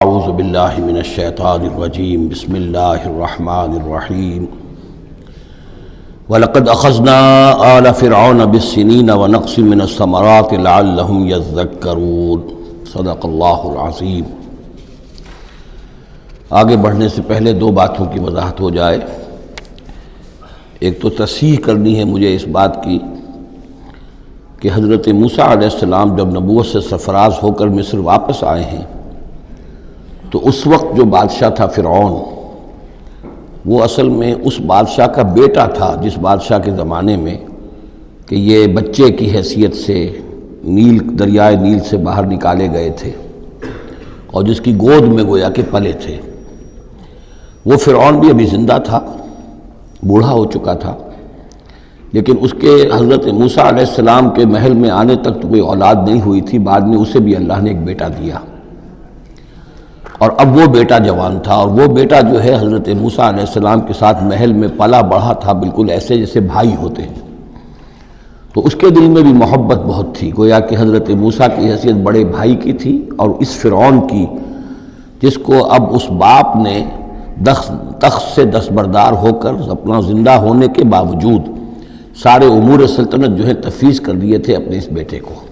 اعوذ باللہ من الشیطان الرجیم بسم اللہ الرحمن الرحیم وَلَقَدْ أَخَذْنَا آلَ فِرْعَوْنَ بِالسِّنِينَ وَنَقْصٍ مِّنَ الثَّمَرَاتِ لَعَلَّهُمْ يَذَّكَّرُونَ صدق اللہ العظیم۔ آگے بڑھنے سے پہلے دو باتوں کی وضاحت ہو جائے۔ ایک تو تصحیح کرنی ہے مجھے اس بات کی کہ حضرت موسیٰ علیہ السلام جب نبوت سے سرفراز ہو کر مصر واپس آئے ہیں تو اس وقت جو بادشاہ تھا فرعون، وہ اصل میں اس بادشاہ کا بیٹا تھا جس بادشاہ کے زمانے میں کہ یہ بچے کی حیثیت سے دریائے نیل سے باہر نکالے گئے تھے اور جس کی گود میں گویا کہ پلے تھے۔ وہ فرعون بھی ابھی زندہ تھا، بوڑھا ہو چکا تھا، لیکن اس کے حضرت موسیٰ علیہ السلام کے محل میں آنے تک تو کوئی اولاد نہیں ہوئی تھی۔ بعد میں اسے بھی اللہ نے ایک بیٹا دیا اور اب وہ بیٹا جوان تھا، اور وہ بیٹا جو ہے حضرت موسیٰ علیہ السلام کے ساتھ محل میں پلا بڑھا تھا، بالکل ایسے جیسے بھائی ہوتے ہیں۔ تو اس کے دل میں بھی محبت بہت تھی، گویا کہ حضرت موسیٰ کی حیثیت بڑے بھائی کی تھی، اور اس فرعون کی جس کو اب اس باپ نے تخت سے دستبردار ہو کر اپنا زندہ ہونے کے باوجود سارے امور سلطنت جو ہے تفویض کر دیے تھے اپنے اس بیٹے کو،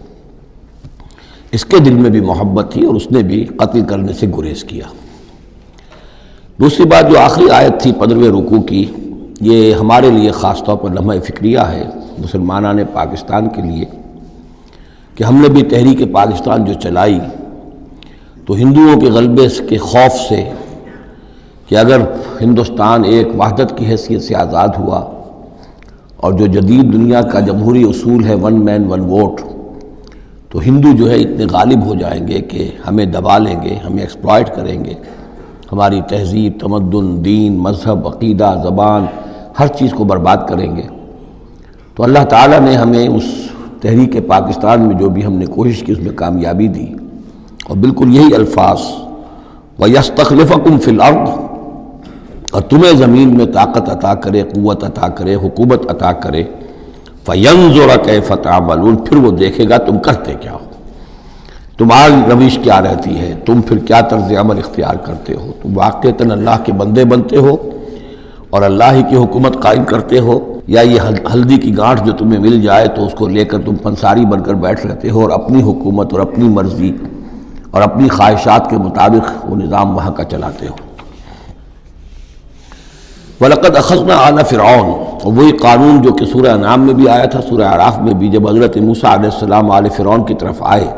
اس کے دل میں بھی محبت تھی اور اس نے بھی قتل کرنے سے گریز کیا۔ دوسری بات جو آخری آیت تھی 15ویں رکوع کی، یہ ہمارے لیے خاص طور پر لمحہ فکریہ ہے، مسلمانان پاکستان کے لیے، کہ ہم نے بھی تحریک پاکستان جو چلائی تو ہندوؤں کے غلبے کے خوف سے کہ اگر ہندوستان ایک وحدت کی حیثیت سے آزاد ہوا اور جو جدید دنیا کا جمہوری اصول ہے ون مین ون ووٹ، تو ہندو جو ہے اتنے غالب ہو جائیں گے کہ ہمیں دبا لیں گے، ہمیں ایکسپلائٹ کریں گے، ہماری تہذیب، تمدن، دین، مذہب، عقیدہ، زبان، ہر چیز کو برباد کریں گے۔ تو اللہ تعالیٰ نے ہمیں اس تحریک پاکستان میں جو بھی ہم نے کوشش کی اس میں کامیابی دی، اور بالکل یہی الفاظ وَيَسْتَخْلِفَكُمْ فِي الْأَرْضِ، اور تمہیں زمین میں طاقت عطا کرے، قوت عطا کرے، حکومت عطا کرے، فَيَنْظُرَ كَيْفَ تَعْمَلُونَ، پھر وہ دیکھے گا تم کرتے کیا ہو، تمہاری روش کیا رہتی ہے، تم پھر کیا طرز عمل اختیار کرتے ہو، تم واقعتاً اللہ کے بندے بنتے ہو اور اللہ ہی کی حکومت قائم کرتے ہو، یا یہ ہلدی کی گانٹھ جو تمہیں مل جائے تو اس کو لے کر تم پنساری بن کر بیٹھ رہتے ہو اور اپنی حکومت اور اپنی مرضی اور اپنی خواہشات کے مطابق وہ نظام وہاں کا چلاتے ہو۔ وَلَقَدْ أَخَذْنَا آلَ فِرْعَوْنَ، اور وہی قانون جو کہ سورہ انعام میں بھی آیا تھا، سورہ اعراف میں بھی، جب حضرت موسیٰ علیہ السلام آل فرعون کی طرف آئے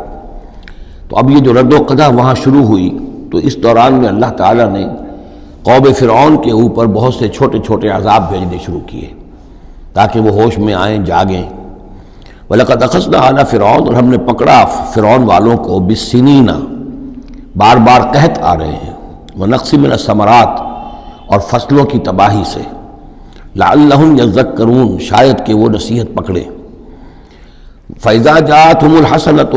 تو اب یہ جو رد و قدح وہاں شروع ہوئی، تو اس دوران میں اللہ تعالیٰ نے قوم فرعون کے اوپر بہت سے چھوٹے چھوٹے عذاب بھیجنے شروع کیے تاکہ وہ ہوش میں آئیں، جاگیں۔ وَلَقَدْ أَخَذْنَا آلَ فِرْعَوْنَ، اور ہم نے پکڑا فرعون والوں کو، بِالسِّنِينَ، بار بار قحط آ رہے ہیں، وَنَقْصٍ مِّنَ الثَّمَرَاتِ، اور فصلوں کی تباہی سے، لعلہم یذکرون، شاید کہ وہ نصیحت پکڑے۔ فاذا جاءتہم الحسنۃ،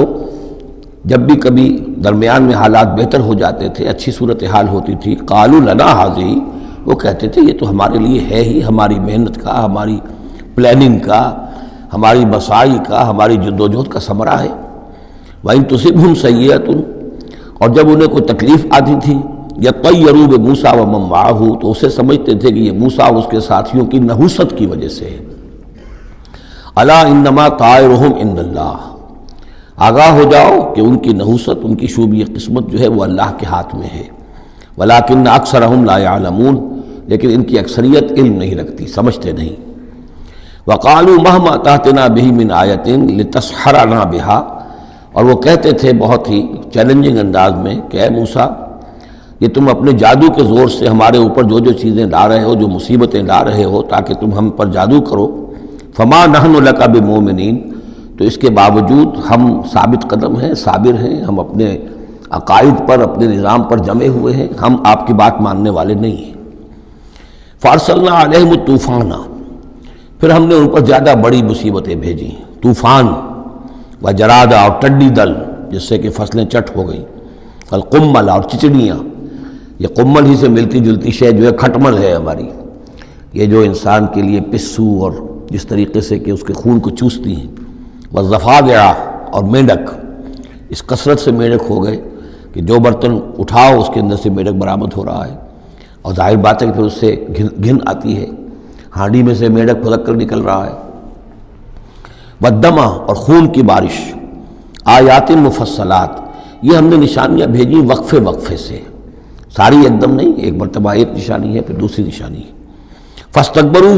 جب بھی کبھی درمیان میں حالات بہتر ہو جاتے تھے، اچھی صورتحال ہوتی تھی، قالوا لنا ھذہ، وہ کہتے تھے یہ تو ہمارے لیے ہے ہی، ہماری محنت کا، ہماری پلاننگ کا، ہماری مساعی کا، ہماری جدوجہد کا ثمرہ ہے۔ وَإِن تُصِبْهُمْ سَیِّئَةٌ، اور جب انہیں کوئی تکلیف آتی تھی، یطیروا بموسیٰ ومن معہ، تو اسے سمجھتے تھے کہ یہ موسیٰ اور اس کے ساتھیوں کی نحوست کی وجہ سے ہے۔ الا انما طائرہم عند اللہ، آگاہ ہو جاؤ کہ ان کی نحوست، ان کی شوبی قسمت جو ہے وہ اللہ کے ہاتھ میں ہے۔ ولکن اکثرہم لا یعلمون، لیکن ان کی اکثریت علم نہیں رکھتی، سمجھتے نہیں۔ وقالوا مہما تأتنا بہ من آیۃ لتسحرنا بہا، اور وہ کہتے تھے بہت ہی چیلنجنگ انداز میں کہ اے موسیٰ، یہ تم اپنے جادو کے زور سے ہمارے اوپر جو جو چیزیں لا رہے ہو، جو مصیبتیں لا رہے ہو تاکہ تم ہم پر جادو کرو، فما نحن لک بمؤمنین، تو اس کے باوجود ہم ثابت قدم ہیں، صابر ہیں، ہم اپنے عقائد پر، اپنے نظام پر جمے ہوئے ہیں، ہم آپ کی بات ماننے والے نہیں ہیں۔ فارسلنا علیہم الطوفان، پھر ہم نے ان پر زیادہ بڑی مصیبتیں بھیجیں، طوفان، وجراد، اور ٹڈی دل جس سے کہ فصلیں چٹ ہو گئیں، القمل، اور چچڑیاں، یہ قمل ہی سے ملتی جلتی شے جو ہے کھٹمل ہے ہماری، یہ جو انسان کے لیے پسو اور جس طریقے سے کہ اس کے خون کو چوستی ہیں، والضفادع، اور مینڈک، اس کثرت سے مینڈک ہو گئے، کہ جو برتن اٹھاؤ اس کے اندر سے میڑک برآمد ہو رہا ہے، اور ظاہر بات ہے کہ پھر اس سے گھن آتی ہے، ہانڈی میں سے میڑک پھدک کر نکل رہا ہے۔ والدمع، اور خون کی بارش، آیات مفصلات، یہ ہم نے نشانیاں بھیجی وقفے وقفے سے، ساری ایک دم نہیں، ایک مرتبہ ایک نشانی ہے پھر دوسری نشانی ہے۔ فاستکبروا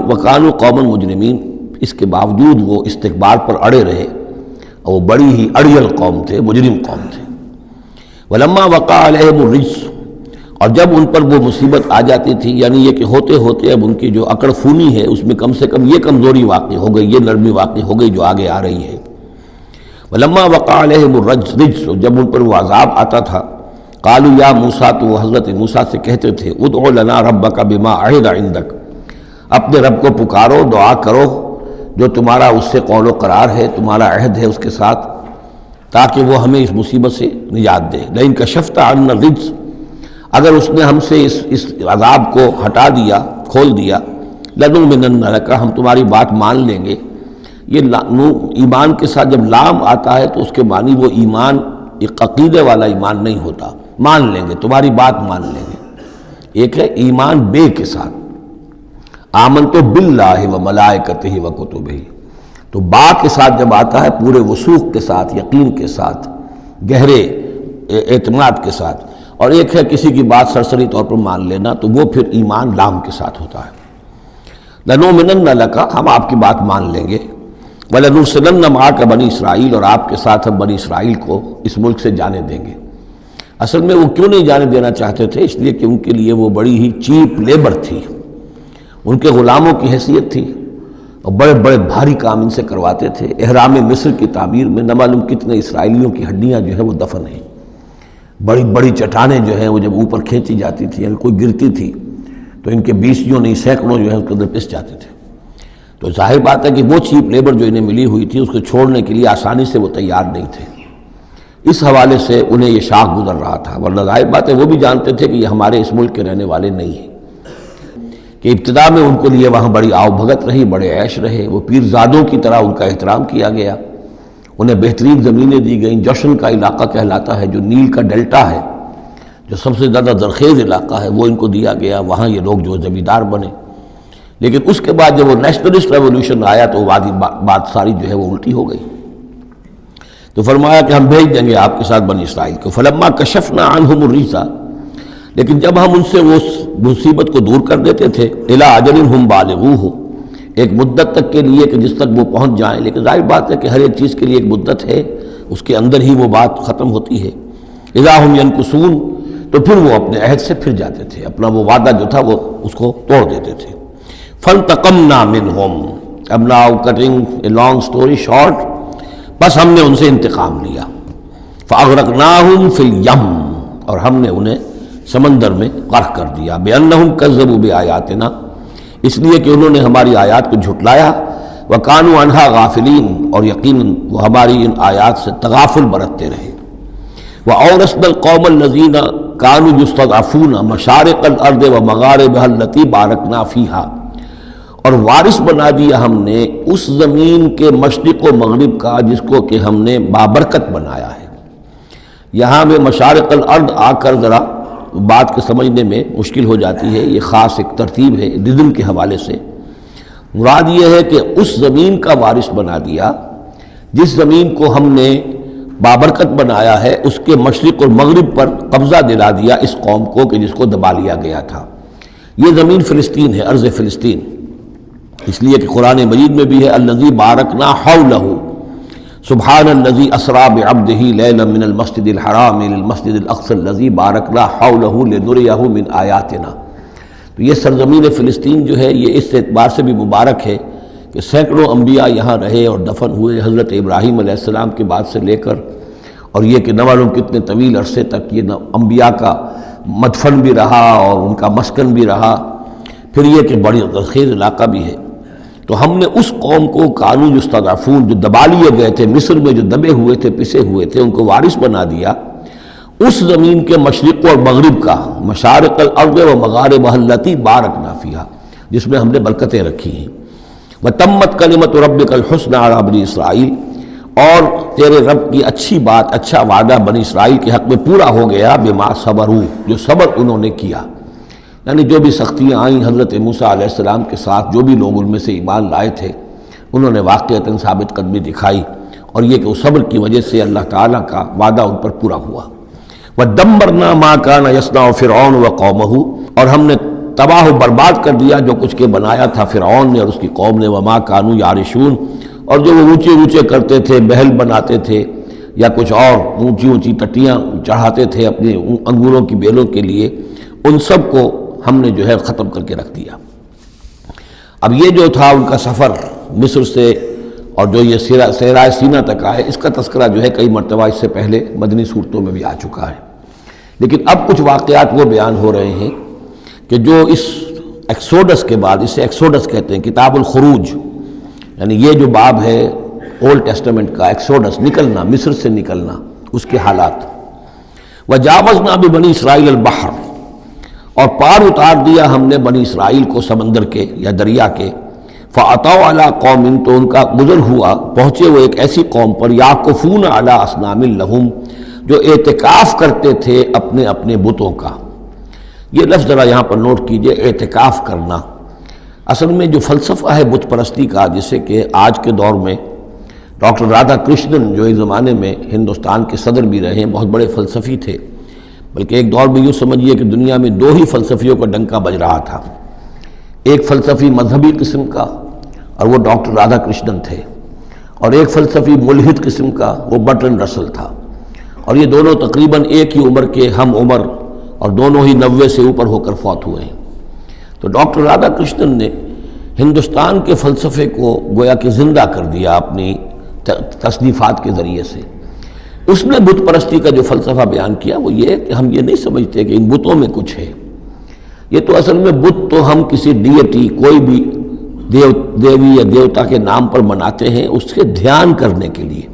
وکانوا قوما مجرمین، اس کے باوجود وہ استکبار پر اڑے رہے اور وہ بڑی ہی اڑیل قوم تھے، مجرم قوم تھے۔ ولما وقع علیہم الرجس، اور جب ان پر وہ مصیبت آ جاتی تھی، یعنی یہ کہ ہوتے ہوتے اب ان کی جو اکڑ فونی ہے اس میں کم سے کم یہ کمزوری واقع ہو گئی، یہ نرمی واقع ہو گئی جو آگے آ رہی ہے۔ ولما وقع علیہم الرجس، جب ان پر وہ عذاب آتا تھا، قالوا یا موسیٰ، تو وہ حضرت موسیٰ سے کہتے تھے، ادع لنا ربک بما عہد عندک، اپنے رب کو پکارو، دعا کرو جو تمہارا اس سے قول و قرار ہے، تمہارا عہد ہے اس کے ساتھ، تاکہ وہ ہمیں اس مصیبت سے نجات دے۔ لئن کشفت عنا الرجس، اگر اس نے ہم سے اس عذاب کو ہٹا دیا، کھول دیا، لنؤمنن لک، ہم تمہاری بات مان لیں گے۔ یہ ایمان کے ساتھ جب لام آتا ہے تو اس کے معنی وہ ایمان ایک عقیدے والا ایمان نہیں ہوتا، مان لیں گے، تمہاری بات مان لیں گے۔ ایک ہے ایمان بے کے ساتھ، آمنت باللہ و ملائکتہ و کتبہ، تو با کے ساتھ جب آتا ہے پورے وثوق کے ساتھ، یقین کے ساتھ، گہرے اعتماد کے ساتھ، اور ایک ہے کسی کی بات سرسری طور پر مان لینا، تو وہ پھر ایمان لام کے ساتھ ہوتا ہے۔ لنؤمنن لک، ہم آپ کی بات مان لیں گے، وَلَنُرْسِلَنَّ مَعَكَ بنی اسرائیل، اور آپ کے ساتھ ہم بنی اسرائیل کو اس ملک سے جانے دیں گے۔ اصل میں وہ کیوں نہیں جانے دینا چاہتے تھے؟ اس لیے کہ ان کے لیے وہ بڑی ہی چیپ لیبر تھی، ان کے غلاموں کی حیثیت تھی، اور بڑے بڑے بھاری کام ان سے کرواتے تھے۔ احرام مصر کی تعمیر میں نہ معلوم کتنے اسرائیلیوں کی ہڈیاں جو ہے وہ دفن ہیں، بڑی بڑی چٹانیں جو ہیں وہ جب اوپر کھینچی جاتی تھی، یعنی کوئی گرتی تھی تو ان کے بیسیوں نہیں سینکڑوں جو ہے اس کے اندر پس جاتے تھے۔ تو ظاہر بات ہے کہ وہ چیپ لیبر جو انہیں ملی ہوئی تھی اس کو چھوڑنے کے لیے آسانی سے وہ تیار نہیں تھے، اس حوالے سے انہیں یہ شاخ گزر رہا تھا۔ ورنہ ظاہر بات ہے وہ بھی جانتے تھے کہ یہ ہمارے اس ملک کے رہنے والے نہیں ہیں، کہ ابتدا میں ان کے لیے وہاں بڑی آؤ بھگت رہی، بڑے عیش رہے، وہ پیرزادوں کی طرح ان کا احترام کیا گیا، انہیں بہترین زمینیں دی گئیں۔ جوشن کا علاقہ کہلاتا ہے جو نیل کا ڈیلٹا ہے، جو سب سے زیادہ زرخیز علاقہ ہے، وہ ان کو دیا گیا، وہاں یہ لوگ جو زمیندار بنے۔ لیکن اس کے بعد جب وہ نیشنلسٹ ریولوشن آیا تو بات ساری جو ہے وہ الٹی ہو گئی، تو فرمایا کہ ہم بھیج دیں گے آپ کے ساتھ بنی اسرائیل کو۔ فلما کشفنا عنہم الرجس، لیکن جب ہم ان سے وہ مصیبت کو دور کر دیتے تھے، الی اجل ہم بالغوہ، ایک مدت تک کے لیے کہ جس تک وہ پہنچ جائیں، لیکن ظاہر بات ہے کہ ہر ایک چیز کے لیے ایک مدت ہے، اس کے اندر ہی وہ بات ختم ہوتی ہے۔ اذا ہم ینکثون، تو پھر وہ اپنے عہد سے پھر جاتے تھے، اپنا وہ وعدہ جو تھا وہ اس کو توڑ دیتے تھے۔ فانتقمنا منہم، اب now cutting a long story short, بس ہم نے ان سے انتقام لیا۔ فاغرقناہم فی الیم، اور ہم نے انہیں سمندر میں غرق کر دیا۔ بأنہم کذبوا بآیاتنا، اس لیے کہ انہوں نے ہماری آیات کو جھٹلایا، وکانوا عنہا غافلین، اور یقیناً وہ ہماری ان آیات سے تغافل برتتے رہے۔ وَأَوْرَثْنَا الْقَوْمَ الَّذِينَ كَانُوا يُسْتَضْعَفُونَ مَشَارِقَ الْأَرْضِ وَمَغَارِبَهَا الَّتِي بَارَكْنَا فِيهَا، اور وارث بنا دیا ہم نے اس زمین کے مشرق و مغرب کا جس کو کہ ہم نے بابرکت بنایا ہے۔ یہاں میں مشارق الارض آ کر ذرا بات کے سمجھنے میں مشکل ہو جاتی ہے، یہ خاص ایک ترتیب ہے رزم کے حوالے سے۔ مراد یہ ہے کہ اس زمین کا وارث بنا دیا جس زمین کو ہم نے بابرکت بنایا ہے، اس کے مشرق اور مغرب پر قبضہ دلا دیا اس قوم کو کہ جس کو دبا لیا گیا تھا۔ یہ زمین فلسطین ہے، ارض فلسطین، اس لیے کہ قرآن مجید میں بھی ہے الذی بارکنا حولہ، سبحان الذی اسری بعبدہ لیلا من المسجد الحرام الی المسجد الاقصی الذی بارکنا حولہ لنریہ من آیاتنا۔ تو یہ سرزمین فلسطین جو ہے یہ اس اعتبار سے بھی مبارک ہے کہ سینکڑوں انبیاء یہاں رہے اور دفن ہوئے، حضرت ابراہیم علیہ السلام کے بعد سے لے کر، اور یہ کہ نہ معلوم کتنے طویل عرصے تک یہ انبیاء کا مدفن بھی رہا اور ان کا مسکن بھی رہا۔ پھر یہ کہ بڑی زرخیز علاقہ بھی ہے۔ تو ہم نے اس قوم کو کانوا یستضعفون، جو دبا لیے گئے تھے مصر میں، جو دبے ہوئے تھے، پسے ہوئے تھے، ان کو وارث بنا دیا اس زمین کے مشرق اور مغرب کا، مشارق الارض و مغاربها التی بارکنا فیہا، جس میں ہم نے برکتیں رکھی ہیں۔ وتمت کلمۃ ربک الحسنی علی بنی اسرائیل، اور تیرے رب کی اچھی بات، اچھا وعدہ بنی اسرائیل کے حق میں پورا ہو گیا بما صبروا، جو صبر انہوں نے کیا، یعنی جو بھی سختیاں آئیں حضرت موسیٰ علیہ السلام کے ساتھ، جو بھی لوگ ان میں سے ایمان لائے تھے انہوں نے واقعتاً ثابت قدمی دکھائی، اور یہ کہ اس صبر کی وجہ سے اللہ تعالیٰ کا وعدہ ان پر پورا ہوا۔ وَدَمَّرْنَا مَا كَانَ يَصْنَعُ فِرْعَوْنُ وَقَوْمُهُ، اور ہم نے تباہ و برباد کر دیا جو کچھ کے بنایا تھا فرعون نے اور اس کی قوم نے، وَمَا كَانُوا يَعْرِشُونَ، اور جو وہ اونچے اونچے کرتے تھے، محل بناتے تھے یا کچھ اور اونچی اونچی ٹٹیاں چڑھاتے تھے اپنے انگوروں کی بیلوں کے لیے، ان سب کو ہم نے جو ہے ختم کر کے رکھ دیا۔ اب یہ جو تھا ان کا سفر مصر سے اور جو یہ صحرائے سینا تک آئے، اس کا تذکرہ جو ہے کئی مرتبہ اس سے پہلے مدنی صورتوں میں بھی آ چکا ہے، لیکن اب کچھ واقعات وہ بیان ہو رہے ہیں کہ جو اس ایکسوڈس کے بعد، اسے ایکسوڈس کہتے ہیں، کتاب الخروج، یعنی یہ جو باب ہے اولڈ ٹیسٹمنٹ کا، ایکسوڈس، نکلنا، مصر سے نکلنا، اس کے حالات۔ وَجَاوَزْنَا بِبَنِي إِسْرَائِيلَ الْبَحْرَ، اور پار اتار دیا ہم نے بنی اسرائیل کو سمندر کے یا دریا کے، فَأَتَوْا عَلَىٰ قَوْمٍ، تو ان کا گزر ہوا، پہنچے وہ ایک ایسی قوم پر، يَعْكُفُونَ عَلَىٰ أَصْنَامٍ لَهُمْ، جو اعتکاف کرتے تھے اپنے اپنے بتوں کا۔ یہ لفظ ذرا یہاں پر نوٹ کیجئے، اعتکاف کرنا۔ اصل میں جو فلسفہ ہے بت پرستی کا، جسے کہ آج کے دور میں ڈاکٹر رادھا کرشنن، جو ایک زمانے میں ہندوستان کے صدر بھی رہے ہیں، بہت بڑے فلسفی تھے، بلکہ ایک دور میں یوں سمجھیے کہ دنیا میں دو ہی فلسفیوں کا ڈنکا بج رہا تھا، ایک فلسفی مذہبی قسم کا اور وہ ڈاکٹر رادھا کرشنن تھے، اور ایک فلسفی ملحد قسم کا وہ برٹرن رسل تھا، اور یہ دونوں تقریباً ایک ہی عمر کے ہم عمر، اور دونوں ہی 90 سے اوپر ہو کر فوت ہوئے ہیں۔ تو ڈاکٹر رادھا کرشنن نے ہندوستان کے فلسفے کو گویا کہ زندہ کر دیا اپنی تصنیفات کے ذریعے سے۔ اس نے بت پرستی کا جو فلسفہ بیان کیا وہ یہ کہ ہم یہ نہیں سمجھتے کہ ان بتوں میں کچھ ہے، یہ تو اصل میں بت تو ہم کسی ڈیٹی، کوئی بھی دیوی یا دیوتا کے نام پر مناتے ہیں، اس کے دھیان کرنے کے لیے،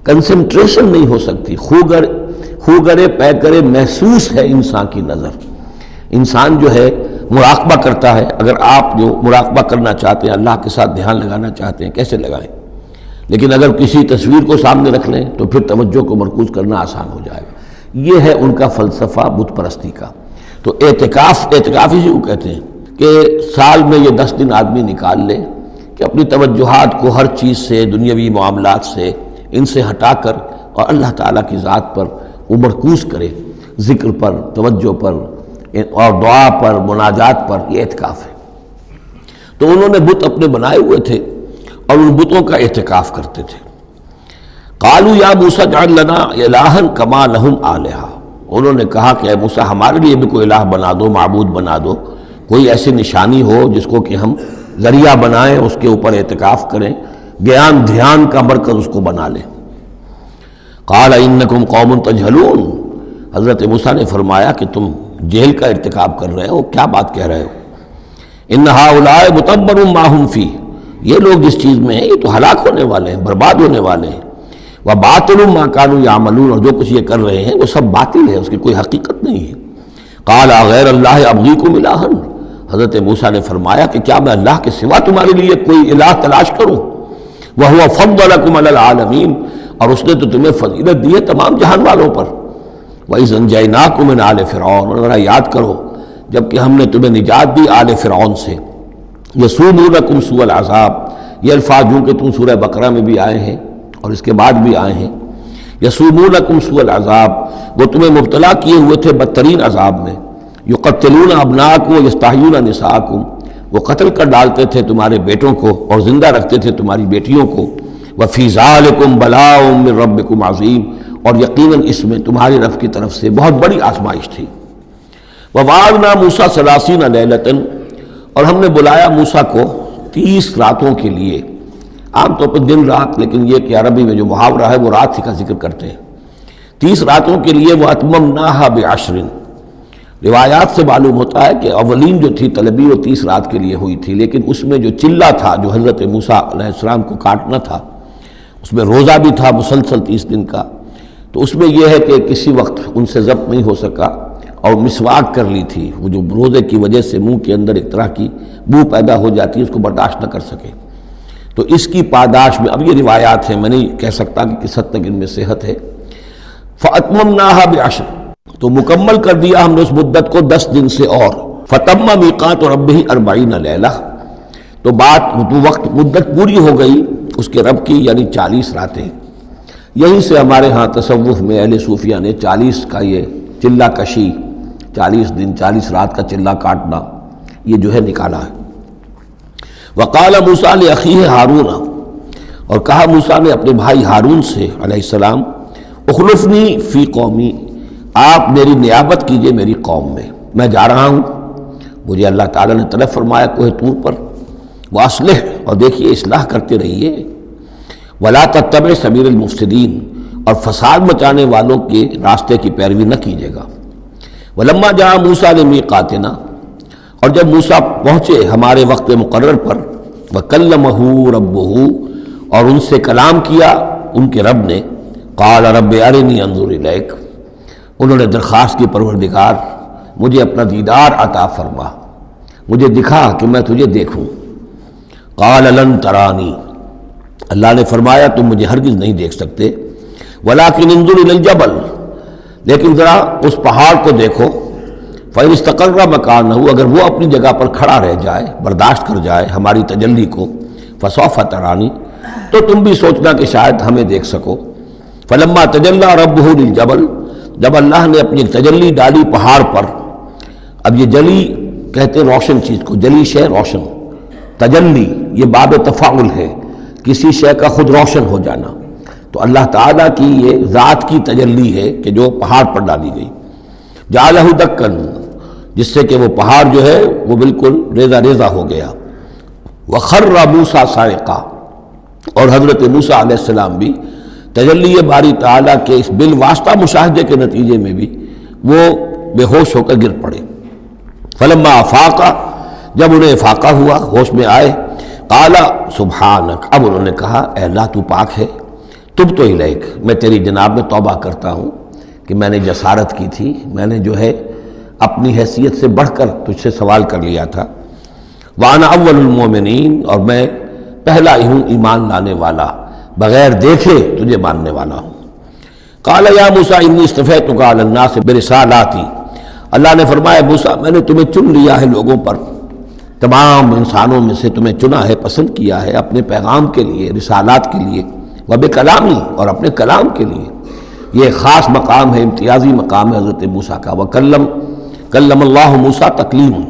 کنسنٹریشن نہیں ہو سکتی، خوگرے پیکرے محسوس ہے انسان کی نظر، انسان جو ہے مراقبہ کرتا ہے۔ اگر آپ جو مراقبہ کرنا چاہتے ہیں، اللہ کے ساتھ دھیان لگانا چاہتے ہیں، کیسے لگائیں؟ لیکن اگر کسی تصویر کو سامنے رکھ لیں تو پھر توجہ کو مرکوز کرنا آسان ہو جائے گا۔ یہ ہے ان کا فلسفہ بت پرستی کا۔ تو اعتکاف اسی کو کہتے ہیں کہ سال میں یہ 10 دن آدمی نکال لے کہ اپنی توجہات کو ہر چیز سے، دنیاوی معاملات سے، ان سے ہٹا کر اور اللہ تعالیٰ کی ذات پر وہ مرکوز کرے، ذکر پر، توجہ پر اور دعا پر، مناجات پر، یہ اعتکاف ہے۔ تو انہوں نے بت اپنے بنائے ہوئے تھے اور ان بتوں کا اعتکاف کرتے تھے۔ قالوا یا موسیٰ اجعل لنا الہا کما لہم آلہہ، انہوں نے کہا کہ اے موسیٰ ہمارے لیے بھی کوئی الہ بنا دو، معبود بنا دو، کوئی ایسی نشانی ہو جس کو کہ ہم ذریعہ بنائیں، اس کے اوپر اعتکاف کریں، گیان دھیان کا مرکز اس کو بنا لیں۔ قال انکم قوم تجہلون، حضرت موسیٰ نے فرمایا کہ تم جہل کا ارتکاب کر رہے ہو، کیا بات کہہ رہے ہو؟ ان ہؤلاء متبر ما هم فیہ، یہ لوگ جس چیز میں ہیں یہ تو ہلاک ہونے والے ہیں، برباد ہونے والے ہیں۔ وباطل ما كانوا يعملون، اور جو کچھ یہ کر رہے ہیں وہ سب باطل ہے، اس کی کوئی حقیقت نہیں ہے۔ قال غیر اللہ ابغیکم الہا، حضرت موسیٰ نے فرمایا کہ کیا میں اللہ کے سوا تمہارے لیے کوئی الہ تلاش کروں؟ وَهُوَ فَضَّلَكُمْ عَلَى الْعَالَمِينَ، اور اس نے تو تمہیں فضیلت دی ہے تمام جہان والوں پر۔ وَإِذْ أَنْجَيْنَاكُمْ مِنْ آلِ فِرْعَوْنَ، اور ذرا یاد کرو جب کہ ہم نے تمہیں نجات دی آل فرعون سے۔ یسومونکم سوء العذاب، یہ الفاظ جو کہ تم سورہ بقرہ میں بھی آئے ہیں اور اس کے بعد بھی آئے ہیں۔ یسومونکم سوء العذاب، وہ تمہیں مبتلا کیے ہوئے تھے بدترین عذاب میں۔ یقتلون ابناءکم ویستحیون نساءکم، وہ قتل کر ڈالتے تھے تمہارے بیٹوں کو اور زندہ رکھتے تھے تمہاری بیٹیوں کو۔ وفی ذالکم بلاء من ربکم عظیم، اور یقیناً اس میں تمہاری رب کی طرف سے بہت بڑی آزمائش تھی۔ وَوَعَدْنَا مُوسَىٰ 30 لَيْلَةً، اور ہم نے بلایا موسیٰ کو 30 راتوں کے لیے، عام طور پر دن رات، لیکن یہ کہ عربی میں جو محاورہ ہے وہ رات ہی کا ذکر کرتے ہیں۔ 30 راتوں کے لیے، وَأَتْمَمْنَاهَا بِعَشْرٍ، روایات سے معلوم ہوتا ہے کہ اولین جو تھی طلبی وہ 30 رات کے لیے ہوئی تھی، لیکن اس میں جو چلہ تھا جو حضرت موسیٰ علیہ السلام کو کاٹنا تھا، اس میں روزہ بھی تھا مسلسل 30 دن کا، تو اس میں یہ ہے کہ کسی وقت ان سے ضبط نہیں ہو سکا اور مسواک کر لی تھی، وہ جو روزے کی وجہ سے منہ کے اندر ایک طرح کی بو پیدا ہو جاتی ہے، اس کو برداشت نہ کر سکے، تو اس کی پاداش میں، اب یہ روایات ہیں، میں نہیں کہہ سکتا کہ کس حد تک ان میں صحت ہے، فَأَتْمَمْنَاهَا بِعَشْرٍ، تو مکمل کر دیا ہم نے اس مدت کو 10 دن سے، اور فَتَمَّ مِيقَاتُ رَبِّهِ 40 لَيْلَةً، تو وقت مدت پوری ہو گئی اس کے رب کی، یعنی 40 راتیں۔ یہیں سے ہمارے ہاں تصوف میں اہل صوفیہ نے 40 کا یہ چلہ کشی، 40 دن 40 رات کا چلہ کاٹنا، یہ جو ہے نکالا ہے۔ وقال موسیٰ لأخیہ ہارون، اور کہا موسیٰ نے اپنے بھائی ہارون سے علیہ السلام، اخلفنی فی قومی، آپ میری نیابت کیجئے میری قوم میں جا رہا ہوں، مجھے اللہ تعالیٰ نے طلب فرمایا کوہ طور پر، واصلح، اور دیکھیے اصلاح کرتے رہیے، ولا تتبع سبیل المفسدین، اور فساد مچانے والوں کے راستے کی پیروی نہ کیجیے گا۔ ولما جاء موسیٰ لمیقاتنا، اور جب موسیٰ پہنچے ہمارے وقت مقرر پر، وکلمہ ربہ، اور ان سے کلام کیا ان کے رب نے، قال رب ارنی انظر الیک، انہوں نے درخواست کی پروردگار مجھے اپنا دیدار عطا فرما، مجھے دکھا کہ میں تجھے دیکھوں۔ قال لن ترانی، اللہ نے فرمایا تم مجھے ہرگز نہیں دیکھ سکتے، ولکن انظر الی الجبل، لیکن ذرا اس پہاڑ کو دیکھو، فإن استقر مکانہ، اگر وہ اپنی جگہ پر کھڑا رہ جائے، برداشت کر جائے ہماری تجلی کو، فسوف ترانی، تو تم بھی سوچنا کہ شاید ہمیں دیکھ سکو۔ فلما تجلی ربہ للجبل، جب اللہ نے اپنی تجلی ڈالی پہاڑ پر، اب یہ جلی کہتے ہیں روشن چیز کو، جلی شے روشن، تجلی یہ باب تفاعل ہے، کسی شے کا خود روشن ہو جانا، تو اللہ تعالیٰ کی یہ ذات کی تجلی ہے کہ جو پہاڑ پر ڈالی گئی، جعلہ دکن، جس سے کہ وہ پہاڑ جو ہے وہ بالکل ریزہ ریزہ ہو گیا، وخر موسیٰ صاعقا، اور حضرت موسیٰ علیہ السلام بھی تجلی باری تعالیٰ کے اس بالواسطہ مشاہدے کے نتیجے میں بھی وہ بے ہوش ہو کر گر پڑے۔ فلما افاقا، جب انہیں افاقہ ہوا، ہوش میں آئے، قال سبحانک، اب انہوں نے کہا اے اللہ تو پاک ہے، تبت الیک، میں تیری جناب میں توبہ کرتا ہوں کہ میں نے جسارت کی تھی، میں نے جو ہے اپنی حیثیت سے بڑھ کر تجھ سے سوال کر لیا تھا، وانا اول المومنین، اور میں پہلا ہی ہوں ایمان لانے والا، بغیر دیکھے تجھے ماننے والا ہوں۔ قال یا موسیٰ انی اصطفیتک علی الناس برسالاتی، اللہ نے فرمایا موسیٰ میں نے تمہیں چن لیا ہے لوگوں پر، تمام انسانوں میں سے تمہیں چنا ہے، پسند کیا ہے اپنے پیغام کے لیے، رسالات کے لیے، وبکلامی، اور اپنے کلام کے لیے، یہ خاص مقام ہے، امتیازی مقام ہے حضرت موسیٰ کا، کلم اللہ موسیٰ تکلیما،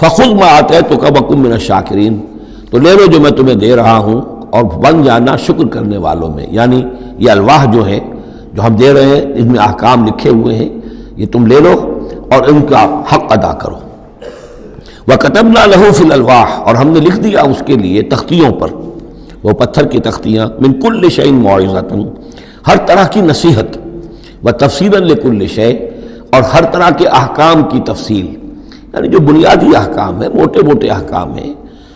فخذ ما آتیتک وکن من الشاکرین، تو لے لو جو میں تمہیں دے رہا ہوں اور بن جانا شکر کرنے والوں میں، یعنی یہ الواح جو ہے جو ہم دے رہے ہیں ان میں احکام لکھے ہوئے ہیں، یہ تم لے لو اور ان کا حق ادا کرو۔ وَكَتَبْنَا لَهُ فِي الْأَلْوَاحِ، اور ہم نے لکھ دیا اس کے لیے تختیوں پر، وہ پتھر کی تختیاں، مِن كُلِّ شَيْءٍ مَوْعِظَةً، ہر طرح کی نصیحت، وَتَفْصِيلًا لِكُلِّ شَيْءٍ، اور ہر طرح کے احکام کی تفصیل، یعنی جو بنیادی احکام ہیں، موٹے موٹے احکام ہیں،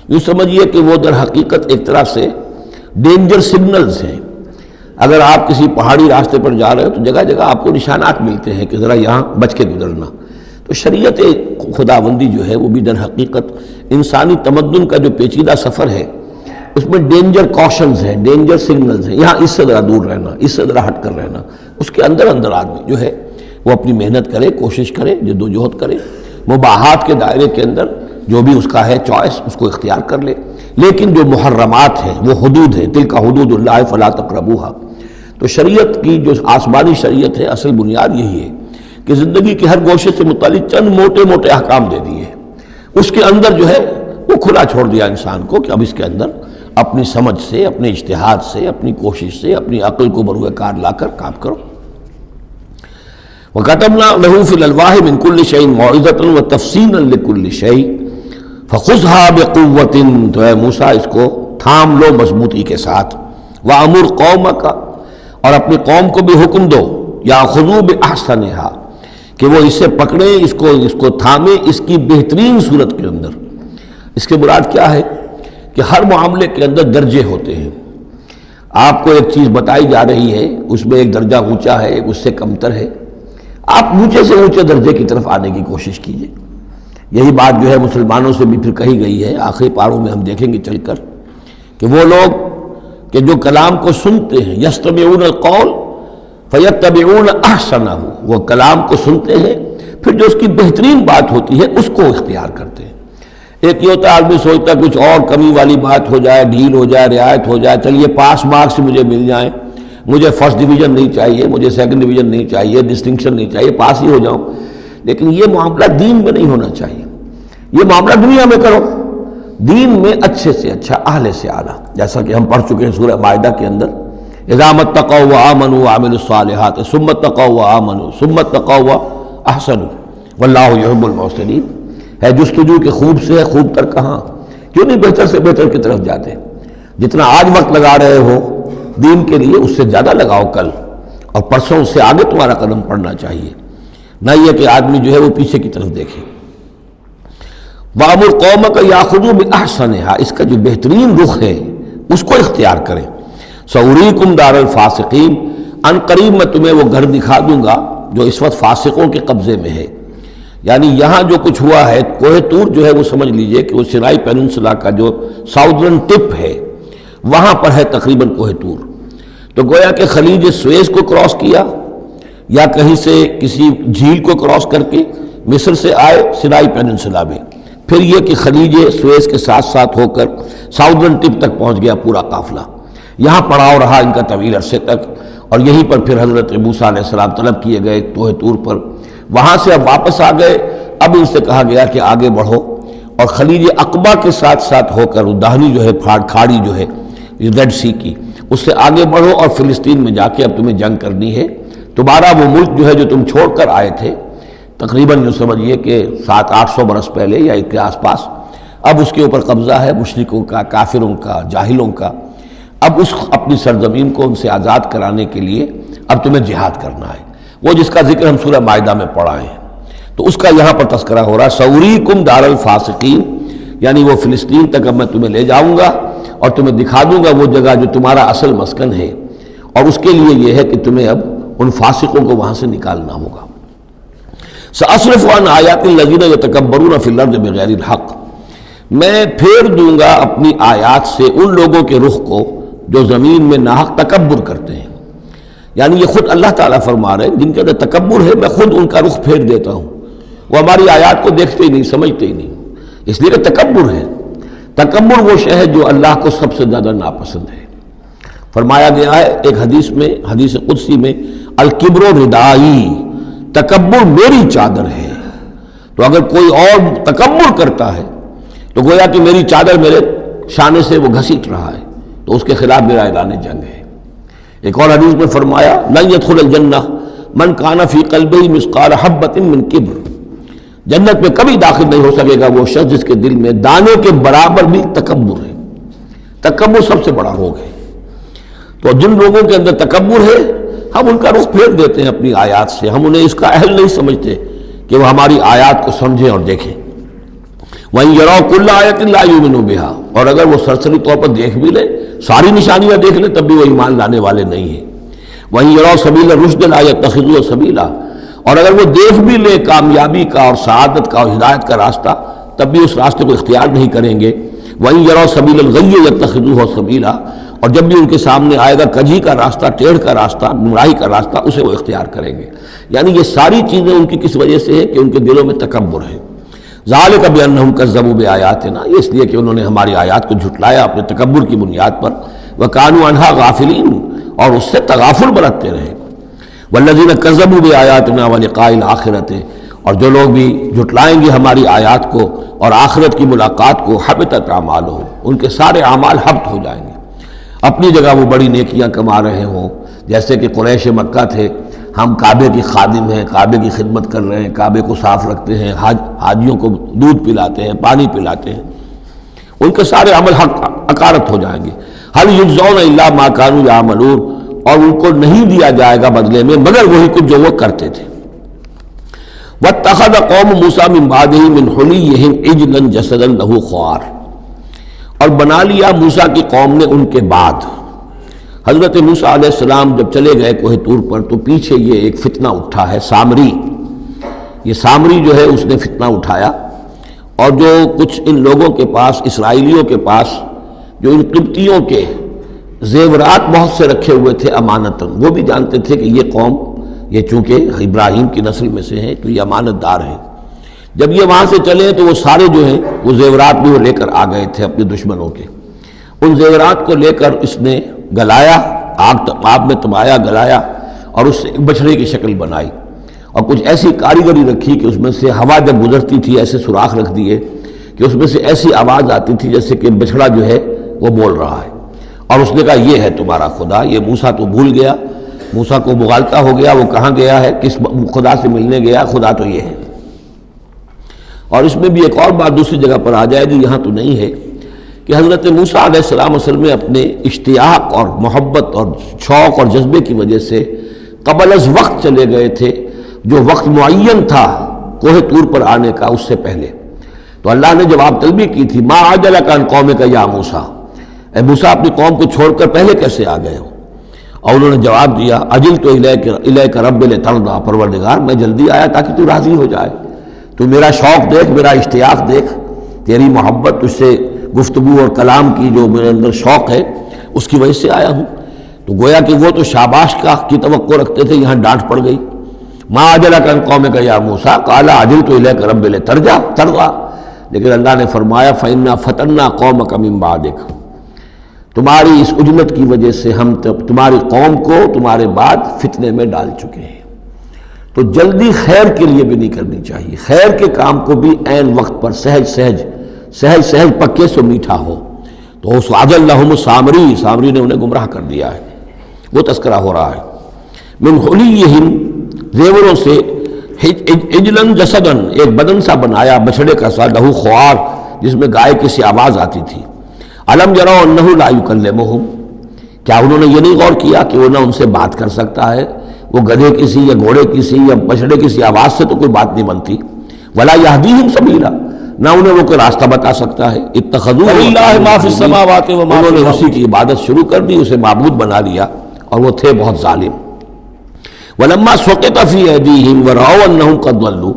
یوں سمجھیے کہ وہ در حقیقت ایک طرح سے ڈینجر سگنلز ہیں۔ اگر آپ کسی پہاڑی راستے پر جا رہے ہو تو جگہ جگہ آپ کو نشانات ملتے ہیں کہ ذرا یہاں بچ کے گزرنا، تو شریعت خداوندی جو ہے وہ بھی در حقیقت انسانی تمدن کا جو پیچیدہ سفر ہے اس میں ڈینجر کوشنز ہیں، ڈینجر سگنلز ہیں، یہاں اس سے ذرا دور رہنا، اس سے ذرا ہٹ کر رہنا، اس کے اندر اندر آدمی جو ہے وہ اپنی محنت کرے، کوشش کرے، جدوجہد کرے، مباحات کے دائرے کے اندر جو بھی اس کا ہے چوائس اس کو اختیار کر لے، لیکن جو محرمات ہیں وہ حدود ہیں، تلک حدود اللہ فلا تقربوہا۔ تو شریعت کی جو آسمانی شریعت ہے اصل بنیاد یہی ہے کہ زندگی کے ہر گوشے سے متعلق چند موٹے موٹے احکام دے دیے، اس کے اندر جو ہے وہ کھلا چھوڑ دیا انسان کو کہ اب اس کے اندر اپنی سمجھ سے، اپنے اجتہاد سے، اپنی کوشش سے، اپنی عقل کو بروئے کار لا کر کام کرو۔ وَكَتَبْنَا لَهُ فِي الْأَلْوَاحِ مِن كُلِّ شَيْءٍ مَوْعِظَةً وَتَفْصِيلًا لِكُلِّ شَيْءٍ فَخُذْهَا بِقُوَّةٍ، تو اے موسیٰ اس کو تھام لو مضبوطی کے ساتھ، وَأَمُرْ قَوْمَكَ، اور اپنی قوم کو بھی حکم دو، يَأْخُذُوا بِأَحْسَنِهَا، کہ وہ اسے پکڑیں، اس کو تھامیں اس کی بہترین صورت کے اندر۔ اس کے مراد کیا ہے کہ ہر معاملے کے اندر درجے ہوتے ہیں، آپ کو ایک چیز بتائی جا رہی ہے، اس میں ایک درجہ اونچا ہے، اس سے کمتر ہے، آپ اونچے سے اونچے درجے کی طرف آنے کی کوشش کیجئے۔ یہی بات جو ہے مسلمانوں سے بھی پھر کہی گئی ہے، آخری پاروں میں ہم دیکھیں گے چل کر کہ وہ لوگ کہ جو کلام کو سنتے ہیں، یستمعون القول فیتبعون احسنہ، وہ کلام کو سنتے ہیں پھر جو اس کی بہترین بات ہوتی ہے اس کو اختیار کرتے ہیں۔ ایک یہ ہوتا ہے آدمی سوچتا ہے کچھ اور کمی والی بات ہو جائے، ڈھیل ہو جائے، رعایت ہو جائے، چلیے پاس مارکس مجھے مل جائیں، مجھے فرسٹ ڈویژن نہیں چاہیے، مجھے سیکنڈ ڈویژن نہیں چاہیے، ڈسٹنکشن نہیں چاہیے، پاس ہی ہو جاؤں۔ لیکن یہ معاملہ دین میں نہیں ہونا چاہیے، یہ معاملہ دنیا میں کرو، دین میں اچھے سے اچھا، اعلی سے اعلیٰ، جیسا کہ ہم پڑھ چکے ہیں سورہ مائدہ کے اندر، اذا اتقوا وآمنوا وعملوا الصالحات ثم اتقوا وآمنوا ثم اتقوا واحسنوا واللہ یحب المحسنین۔ ہے جستجو کہ خوب سے ہے خوب تر کہاں، کیوں نہیں بہتر سے بہتر کی طرف جاتے؟ جتنا آج وقت لگا رہے ہو دین کے لیے اس سے زیادہ لگاؤ کل، اور پرسوں اس سے آگے تمہارا قدم پڑنا چاہیے، نہ یہ کہ آدمی جو ہے وہ پیچھے کی طرف دیکھے۔ وَأَمُرْ قَوْمَكَ يَأْخُذُوا بِأَحْسَنِهَا، اس کا جو بہترین رخ ہے اس کو اختیار کریں۔ سَأُرِيكُمْ دَارَ الْفَاسِقِينَ، ان قریب میں تمہیں وہ گھر دکھا دوں گا جو اس وقت فاسقوں کے قبضے میں ہے۔ یعنی یہاں جو کچھ ہوا ہے، کوہ طور جو ہے وہ سمجھ لیجئے کہ وہ سینائی پیننسلا کا جو ساؤدرن ٹپ ہے وہاں پر ہے تقریباً کوہ طور۔ تو گویا کہ خلیج سویز کو کراس کیا، یا کہیں سے کسی جھیل کو کراس کر کے مصر سے آئے سینائی پیننسلا میں، پھر یہ کہ خلیج سویز کے ساتھ ساتھ ہو کر ساؤدرن ٹپ تک پہنچ گیا پورا قافلہ، یہاں پڑاؤ رہا ان کا طویل عرصے تک، اور یہیں پر پھر حضرت موسیٰ علیہ السلام طلب کیے گئے کوہ طور پر، وہاں سے اب واپس آ گئے۔ اب ان سے کہا گیا کہ آگے بڑھو، اور خلیج عقبہ کے ساتھ ساتھ ہو کر داہنی جو ہے کھاڑی جو ہے ریڈ سی کی، اس سے آگے بڑھو اور فلسطین میں جا کے اب تمہیں جنگ کرنی ہے۔ تمہارا وہ ملک جو ہے جو تم چھوڑ کر آئے تھے تقریباً جو سمجھیے کہ 700-800 برس پہلے یا اس کے آس پاس، اب اس کے اوپر قبضہ ہے مشرکوں کا، کافروں کا، جاہلوں کا۔ اب اس اپنی سرزمین کو ان سے آزاد کرانے کے لیے اب تمہیں جہاد کرنا ہے، وہ جس کا ذکر ہم سورہ مائدہ میں پڑھا ہے، تو اس کا یہاں پر تذکرہ ہو رہا ہے۔ سَأُرِيكُمْ دَارَ الْفَاسِقِينَ، یعنی وہ فلسطین تک اب میں تمہیں لے جاؤں گا اور تمہیں دکھا دوں گا وہ جگہ جو تمہارا اصل مسکن ہے، اور اس کے لیے یہ ہے کہ تمہیں اب ان فاسقوں کو وہاں سے نکالنا ہوگا۔ سأصرف عن آیات الذین یتکبرون فی الارض بغیر الحق، میں پھیر دوں گا اپنی آیات سے ان لوگوں کے رخ کو جو زمین میں ناحق تکبر کرتے ہیں۔ یعنی یہ خود اللہ تعالیٰ فرما رہے ہیں جن کے اندر تکبر ہے میں خود ان کا رخ پھیر دیتا ہوں، وہ ہماری آیات کو دیکھتے ہی نہیں، سمجھتے ہی نہیں، اس لیے کہ تکبر ہے۔ تکبر وہ شے ہے جو اللہ کو سب سے زیادہ ناپسند ہے۔ فرمایا گیا ہے ایک حدیث میں، حدیث قدسی میں، الکبر ردائی، تکبر میری چادر ہے۔ تو اگر کوئی اور تکبر کرتا ہے تو گویا کہ میری چادر میرے شانے سے وہ گھسیٹ رہا ہے، تو اس کے خلاف میرا اعلان جنگ ہے۔ ایک اور حدیث میں فرمایا لن يدخل الجنہ من کان فی قلبہ مثقال حبۃ من کبر، جنت میں کبھی داخل نہیں ہو سکے گا وہ شخص جس کے دل میں دانے کے برابر بھی تکبر ہے۔ تکبر سب سے بڑا روگ ہے۔ تو جن لوگوں کے اندر تکبر ہے ہم ان کا رخ پھیر دیتے ہیں اپنی آیات سے، ہم انہیں اس کا اہل نہیں سمجھتے کہ وہ ہماری آیات کو سمجھیں اور دیکھیں۔ وَإِن يَرَوْا كُلَّ آیَةٍ لَا يُؤْمِنُوا بِهَا، اور اگر وہ سرسری طور پر دیکھ بھی لیں، ساری نشانیاں دیکھ لیں، تب بھی وہ ایمان لانے والے نہیں ہیں۔ وَإِن يَرَوْا سَبِيلَ الرُّشْدِ لَا يَتَّخِذُوهُ سَبِيلًا، اور اگر وہ دیکھ بھی لیں کامیابی کا اور سعادت کا اور ہدایت کا راستہ، تب بھی اس راستے کو اختیار نہیں کریں گے۔ وَإِن يَرَوْا سَبِيلَ الْغَيِّ يَتَّخِذُوهُ سَبِيلًا، اور جب بھی ان کے سامنے آئے گا کجی کا راستہ، ٹیڑھ کا راستہ، گمراہی کا راستہ، اسے وہ اختیار کریں گے۔ یعنی یہ ساری چیزیں ان کی کس وجہ سے ہے کہ ان کے دلوں میں تکبر ہے۔ ذالک بانہم کذبوا بآیاتنا، یہ اس لیے کہ انہوں نے ہماری آیات کو جھٹلایا اپنے تکبر کی بنیاد پر، وکانوا عنہا غافلین، اور اس سے تغافل برتتے رہے۔ والذین کذبوا بآیاتنا ولقاء الآخرۃ، اور جو لوگ بھی جھٹلائیں گے ہماری آیات کو اور آخرت کی ملاقات کو، حبطت اعمالہم، ان کے سارے اعمال حبط ہو جائیں گے۔ اپنی جگہ وہ بڑی نیکیاں کما رہے ہوں، جیسے کہ قریش مکہ تھے، ہم کعبے کی خادم ہیں، کعبے کی خدمت کر رہے ہیں، کعبے کو صاف رکھتے ہیں، حاجیوں کو دودھ پلاتے ہیں، پانی پلاتے ہیں، ان کے سارے عمل حقارت ہو جائیں گے۔ هل یجزون الا ما كانوا یعملون، اور ان کو نہیں دیا جائے گا بدلے میں مگر وہی کچھ جو وہ کرتے تھے۔ واتخذ قوم موسیٰ من بعدہ من حلیہم عجلا جسدا لہ خوار، اور بنا لیا موسیٰ کی قوم نے ان کے بعد۔ حضرت موسیٰ علیہ السلام جب چلے گئے کوہ طور پر تو پیچھے یہ ایک فتنہ اٹھا ہے، سامری، یہ سامری جو ہے اس نے فتنہ اٹھایا، اور جو کچھ ان لوگوں کے پاس، اسرائیلیوں کے پاس جو ان قبطیوں کے زیورات بہت سے رکھے ہوئے تھے امانتاً، وہ بھی جانتے تھے کہ یہ قوم، یہ چونکہ ابراہیم کی نسل میں سے ہیں تو یہ امانت دار ہیں، جب یہ وہاں سے چلے تو وہ سارے جو ہیں وہ زیورات بھی وہ لے کر آ گئے تھے اپنے دشمنوں کے، ان زیورات کو لے کر اس نے گلایا، آگ میں تمایا، گلایا، اور اس سے ایک بچھڑے کی شکل بنائی، اور کچھ ایسی کاریگری رکھی کہ اس میں سے ہوا جب گزرتی تھی ایسے سوراخ رکھ دیے کہ اس میں سے ایسی آواز آتی تھی جیسے کہ بچھڑا جو ہے وہ بول رہا ہے، اور اس نے کہا یہ ہے تمہارا خدا۔ یہ موسیٰ تو بھول گیا، موسیٰ کو مغالطہ ہو گیا، وہ کہاں گیا ہے، کس خدا سے ملنے گیا، خدا تو یہ ہے۔ اور اس میں بھی ایک اور بات دوسری جگہ پر آ جائے گی، یہاں تو نہیں ہے، کہ حضرت موسیٰ علیہ السلام اصل میں اپنے اشتیاق اور محبت اور شوق اور جذبے کی وجہ سے قبل از وقت چلے گئے تھے، جو وقت معین تھا کوہ طور پر آنے کا اس سے پہلے۔ تو اللہ نے جواب طلبی کی تھی، ما عجلک عن قومک یا موسیٰ، اے موسیٰ اپنی قوم کو چھوڑ کر پہلے کیسے آ گئے ہو؟ اور انہوں نے جواب دیا، اجلت الیک رب لترضیٰ، پروردگار میں جلدی آیا تاکہ تو راضی ہو جائے، تو میرا شوق دیکھ، میرا اشتیاق دیکھ، تیری محبت، تجھ سے گفتگو اور کلام کی جو میرے اندر شوق ہے اس کی وجہ سے آیا ہوں۔ تو گویا کہ وہ تو شاباش کی توقع رکھتے تھے، یہاں ڈانٹ پڑ گئی، ما عجلک عن قومک یا موسیٰ قال عجلت الیک رب لترضیٰ، لیکن اللہ نے فرمایا فإنا فتنا قومک من بعدک، تمہاری اس عجلت کی وجہ سے ہم تمہاری قوم کو تمہارے بعد فتنے میں ڈال چکے ہیں۔ تو جلدی خیر کے لیے بھی نہیں کرنی چاہیے، خیر کے کام کو بھی عین وقت پر سہج پکے سو میٹھا ہو۔ تو اس عجل لہم سامری نے انہیں گمراہ کر دیا ہے، وہ تذکرہ ہو رہا ہے۔ من حلیہم، زیوروں سے، عجلاً جسداً، ایک بدن سا بنایا بچھڑے کا سا، لہو خوار، جس میں گائے کی سی آواز آتی تھی۔ الم یروا انہ لا یکلمہم، کیا انہوں نے یہ نہیں غور کیا کہ وہ نہ ان سے بات کر سکتا ہے، وہ گدھے کسی یا گھوڑے کسی یا بچھڑے کسی آواز سے تو کوئی بات نہیں بنتی، ولا یہدیہم سبیلا، نہ انہیں وہ کوئی راستہ بتا سکتا ہے۔ اتخذوا للہ ما فی السماوات و ما فی الارض، انہوں نے اسی کی عبادت شروع کر دی، اسے معبود بنا لیا، اور وہ تھے بہت ظالم۔ ولما سقط فی ایدیہم ورأوا انہم قد ضلوا،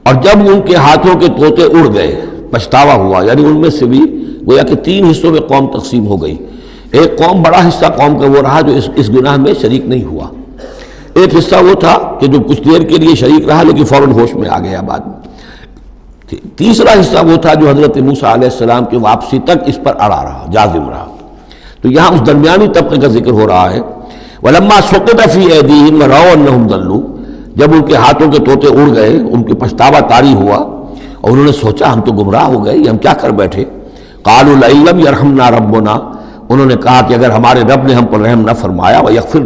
اور جب ان کے ہاتھوں کے طوطے اڑ گئے، پچھتاوا ہوا، یعنی ان میں سے بھی گویا کہ 3 حصوں میں قوم تقسیم ہو گئی۔ ایک قوم، بڑا حصہ قوم کا وہ رہا جو اس گناہ میں شریک نہیں ہوا، ایک حصہ وہ تھا کہ جو کچھ دیر کے لیے شریک رہا لیکن فوراً ہوش میں آ گیا بعد میں، تیسرا حصہ وہ تھا جو حضرت موسیٰ علیہ السلام کی واپسی تک اس پر اڑا رہا، جازم رہا۔ تو یہاں اس درمیانی طبقے کا ذکر ہو رہا ہے، وَلَمَّا سُقِطَ فِي أَيْدِيهِمْ وَرَأَوْا أَنَّهُمْ ضَلُّوا، جب ان کے ہاتھوں کے طوطے اڑ گئے، ان کی پچھتاوا طاری ہوا، اور انہوں نے سوچا ہم تو گمراہ ہو گئے، یہ ہم کیا کر بیٹھے۔ قَالُوا لَئِن لَّمْ يَرْحَمْنَا رَبُّنَا، انہوں نے کہا کہ اگر ہمارے رب نے ہم پر رحم نہ فرمایا، وَيَغْفِرْ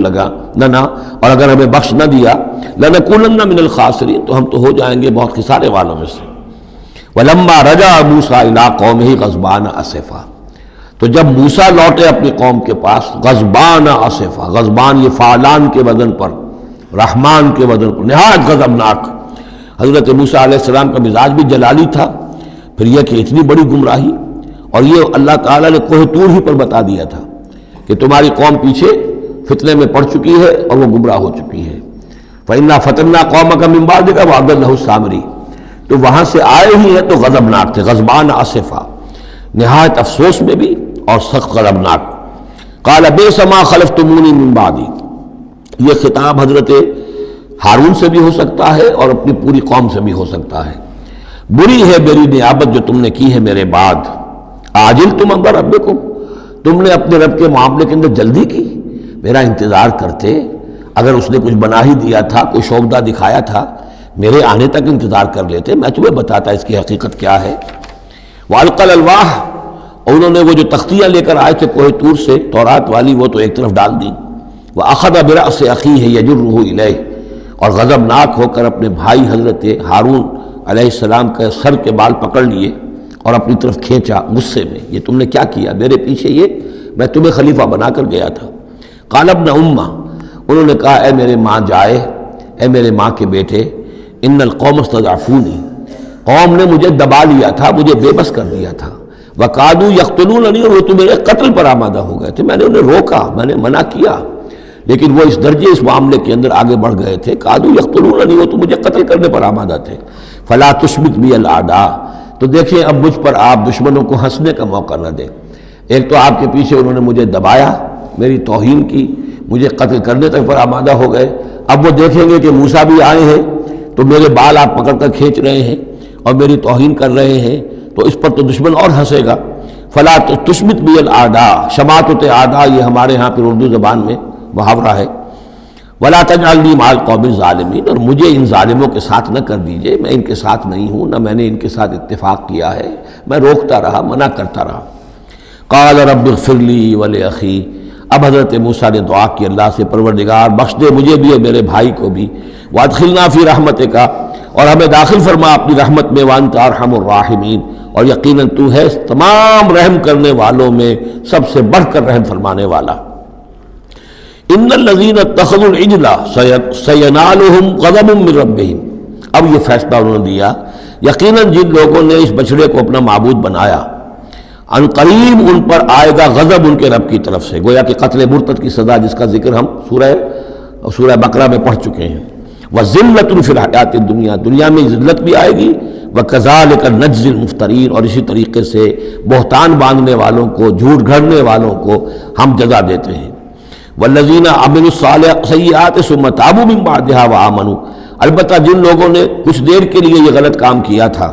لَنَا، اور اگر ہمیں بخش نہ دیا، لَنَكُونَنَّ مِنَ الْخَاسِرِينَ، تو ہم تو ہو جائیں گے بہت خسارے والوں میں سے۔ وَلَمَّا رَجَعَ مُوسَىٰ إِلَىٰ قَوْمِهِ غَضْبَانَ أَسِفًا، تو جب موسیٰ لوٹے اپنی قوم کے پاس، غضبان آصفا، غضبان یہ فعلان کے وزن پر، رحمان کے وزن پر، نہایت غضبناک۔ حضرت موسیٰ علیہ السلام کا مزاج بھی جلالی تھا، پھر یہ کہ اتنی بڑی گمراہی، اور یہ اللہ تعالیٰ نے کوہ طور ہی پر بتا دیا تھا کہ تمہاری قوم پیچھے فتنے میں پڑ چکی ہے اور وہ گمراہ ہو چکی ہے۔ فَإِنَّا فَتَنَّا قَوْمَكَ مِن بَعْدِكَ وَأَضَلَّهُ السَّامِرِي، تو وہاں سے آئے ہی ہیں تو غضبناک تھے، غضبان آصفا، نہایت افسوس میں بھی اور سخت غضبناک۔ قال بئس ما خلفتمونی من بعدی، یہ خطاب حضرت ہارون سے بھی ہو سکتا ہے اور اپنی پوری قوم سے بھی ہو سکتا ہے۔ بری ہے میری نیابت جو تم نے کی ہے میرے بعد، عاجلتم امر ربکم، تم نے اپنے رب کے معاملے کے اندر جلدی کی، میرا انتظار کرتے، اگر اس نے کچھ بنا ہی دیا تھا، کوئی شوبدہ دکھایا تھا، میرے آنے تک انتظار کر لیتے، میں تمہیں بتاتا اس کی حقیقت کیا ہے۔ وَأَلْقَى الْأَلْوَاحَ، اور انہوں نے وہ جو تختیاں لے کر آئے تھے کوہ طور سے، تورات والی، وہ تو ایک طرف ڈال دیں۔ وَأَخَذَ بِرَأْسِ أَخِيهِ يَجُرُّهُ إِلَيْهِ، اور غضبناک ہو کر اپنے بھائی حضرت ہارون علیہ السلام کا سر کے بال پکڑ لیے اور اپنی طرف کھینچا غصے میں، یہ تم نے کیا کیا میرے پیچھے، یہ میں تمہیں خلیفہ بنا کر گیا تھا۔ قال ابن امہ، انہوں نے کہا اے میرے ماں جائے، اے میرے ماں کے بیٹے، ان القوم استضعفونی، قوم نے مجھے دبا لیا تھا، مجھے بے بس کر دیا تھا، وقادوا یقتلوننی، اور وہ تو میرے قتل پر آمادہ ہو گئے تھے، میں نے انہیں روکا، میں نے منع کیا، لیکن وہ اس درجے اس معاملے کے اندر آگے بڑھ گئے تھے، قادوا یقتلوننی، وہ تو مجھے قتل کرنے پر آمادہ تھے۔ فلا تشمت بی الاعداء، تو دیکھیں اب مجھ پر آپ دشمنوں کو ہنسنے کا موقع نہ دیں، ایک تو آپ کے پیچھے انہوں نے مجھے دبایا، میری توہین کی، مجھے قتل کرنے تک پر آمادہ ہو گئے۔ اب وہ دیکھیں گے کہ موسیٰ بھی آئے ہیں تو میرے بال آپ پکڑ کر کھینچ رہے ہیں اور میری توہین کر رہے ہیں، تو اس پر تو دشمن اور ہنسے گا۔ فلا تشمت بی الاعداء، شماتت اعداء یہ ہمارے ہاں پھر اردو زبان میں محاورہ ہے۔ ولا تجعلنی مع القوم الظالمین، اور مجھے ان ظالموں کے ساتھ نہ کر دیجئے، میں ان کے ساتھ نہیں ہوں، نہ میں نے ان کے ساتھ اتفاق کیا ہے، میں روکتا رہا، منع کرتا رہا۔ قال رب اغفر لی ولاخی، اب حضرت موسیٰ نے دعا کی اللہ سے، پروردگار بخش دے مجھے بھی اور میرے بھائی کو بھی، وادخلنا فی رحمتک، اور ہمیں داخل فرما اپنی رحمت میں، وانت ارحم الراحمین، اور یقیناً تو ہے تمام رحم کرنے والوں میں سب سے بڑھ کر رحم فرمانے والا۔ ان الذین اتخذوا العجل سینالہم غضب من ربہم، اب یہ فیصلہ انہوں نے دیا، یقیناً جن لوگوں نے اس بچڑے کو اپنا معبود بنایا، ان قریب ان پر آئے گا غضب ان کے رب کی طرف سے، گویا کہ قتل مرتد کی سزا جس کا ذکر ہم سورہ بقرہ میں پڑھ چکے ہیں۔ وذلۃ فی الحیات الدنیا، دنیا میں ذلت بھی آئے گی، وکذالک نجزی المفترین، اور اسی طریقے سے بہتان باندھنے والوں کو، جھوٹ گھڑنے والوں کو ہم جزا دیتے ہیں۔ والذین عملوا السیئات ثم تابوا من بعدها وآمنوا، البتہ جن لوگوں نے کچھ دیر کے لیے یہ غلط کام کیا تھا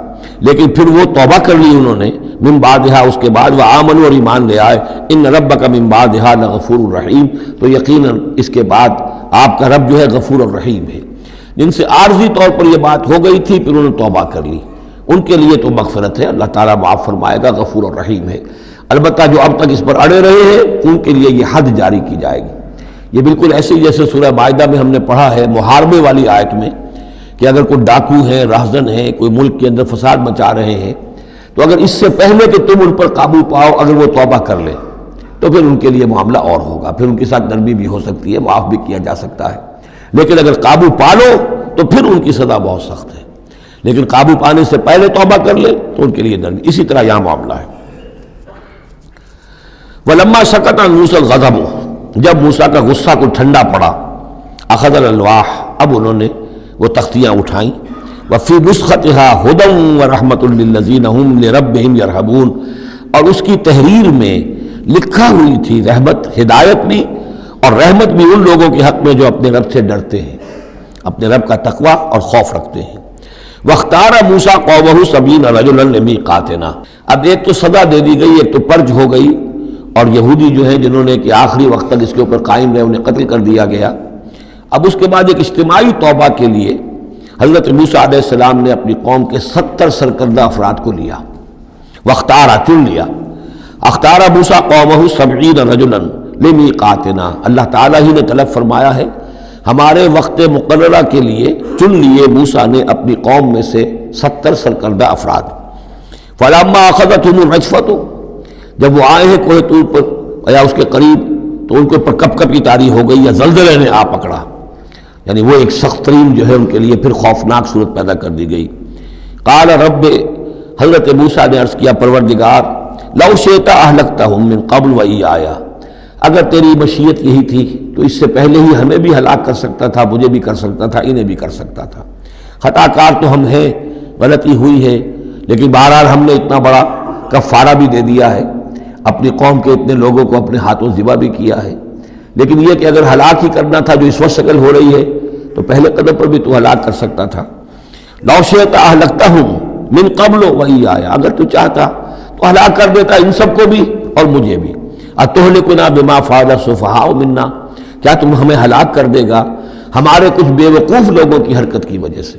لیکن پھر وہ توبہ کر لی انہوں نے، من بعدها اس کے بعد، وآمنوا اور ایمان لے آئے، ان ربک من بعدها لغفور الرحیم، تو یقیناً اس کے بعد آپ کا رب جو ہے غفور الرحیم ہے۔ جن سے عارضی طور پر یہ بات ہو گئی تھی پھر انہوں نے توبہ کر لی، ان کے لیے تو مغفرت ہے، اللہ تعالیٰ معاف فرمائے گا، غفور الرحیم ہے۔ البتہ جو اب تک اس پر اڑے رہے ہیں ان کے لیے یہ حد جاری کی جائے گی۔ یہ بالکل ایسے ہی جیسے سورہ مائدہ میں ہم نے پڑھا ہے محاربے والی آیت میں، کہ اگر کوئی ڈاکو ہیں، راہزن ہیں، کوئی ملک کے اندر فساد مچا رہے ہیں، تو اگر اس سے پہلے کہ تم ان پر قابو پاؤ اگر وہ توبہ کر لیں تو پھر ان کے لیے معاملہ اور ہوگا، پھر ان کے ساتھ نرمی بھی ہو سکتی ہے، معاف بھی کیا جا سکتا ہے۔ لیکن اگر قابو پا لو تو پھر ان کی سزا بہت سخت ہے، لیکن قابو پانے سے پہلے توبہ کر لیں تو ان کے لیے نرمی۔ اسی طرح یہاں معاملہ ہے۔ وَلَمَّا سَكَتَ عَن مُوسَى الْغَضَبُ، جب موسیٰ کا غصہ کو ٹھنڈا پڑا، أَخَذَ الْأَلْوَاحَ، اب انہوں نے وہ تختیاں اٹھائیں، وَفِي نُسْخَتِهَا هُدًى وَرَحْمَةٌ لِّلَّذِينَ هُمْ لِرَبِّهِمْ يَرْهَبُونَ، اور اس کی تحریر میں لکھا ہوئی تھی رحمت، ہدایت بھی اور رحمت بھی ان لوگوں کے حق میں جو اپنے رب سے ڈرتے ہیں، اپنے رب کا تقوی اور خوف رکھتے ہیں۔ وَاخْتَارَ مُوسَىٰ قَوْمَهُ 70 رَجُلًا لِّمِيقَاتِنَا، اب ایک تو سزا دے دی گئی، ایک تو پرج ہو گئی، اور یہودی جو ہیں جنہوں نے کہ آخری وقت تک اس کے اوپر قائم رہے انہیں قتل کر دیا گیا۔ اب اس کے بعد ایک اجتماعی توبہ کے لیے حضرت موسیٰ علیہ السلام نے اپنی قوم کے 70 سرکردہ افراد کو لیا، واختارا چن لیا۔ اختارا موسیٰ قومہ 70 رجلا لمیقاتنا، اللہ تعالیٰ ہی نے طلب فرمایا ہے، ہمارے وقت مقررہ کے لیے چن لیے موسیٰ نے اپنی قوم میں سے 70 سرکردہ افراد۔ فلما اخذتهم الرجفۃ، جب وہ آئے ہیں کوہ طور پر یا اس کے قریب تو ان کے اوپر کپ کپ کی طاری ہو گئی یا زلزلے نے آ پکڑا، یعنی وہ ایک سخت ترین جو ہے ان کے لیے پھر خوفناک صورت پیدا کر دی گئی۔ قال رب، حضرت موسیٰ نے عرض کیا پروردگار، لو شئت اہلکتہم من قبل وایایا، اگر تیری مشیت یہی تھی تو اس سے پہلے ہی ہمیں بھی ہلاک کر سکتا تھا، مجھے بھی کر سکتا تھا، انہیں بھی کر سکتا تھا۔ خطا کار تو ہم ہیں، غلطی ہوئی ہے، لیکن بہرحال ہم نے اتنا بڑا کفارہ بھی دے دیا ہے، اپنی قوم کے اتنے لوگوں کو اپنے ہاتھوں ذبح بھی کیا ہے، لیکن یہ کہ اگر ہلاک ہی کرنا تھا جو اس وقت شکل ہو رہی ہے تو پہلے قدم پر بھی تو ہلاک کر سکتا تھا۔ لو شئت اہلکتہم من قبل وایایا، اگر تو چاہتا تو ہلاک کر دیتا ان سب کو بھی اور مجھے بھی۔ اتہلکنا بما فعل السفہاء منا، کیا تم ہمیں ہلاک کر دے گا ہمارے کچھ بے وقوف لوگوں کی حرکت کی وجہ سے؟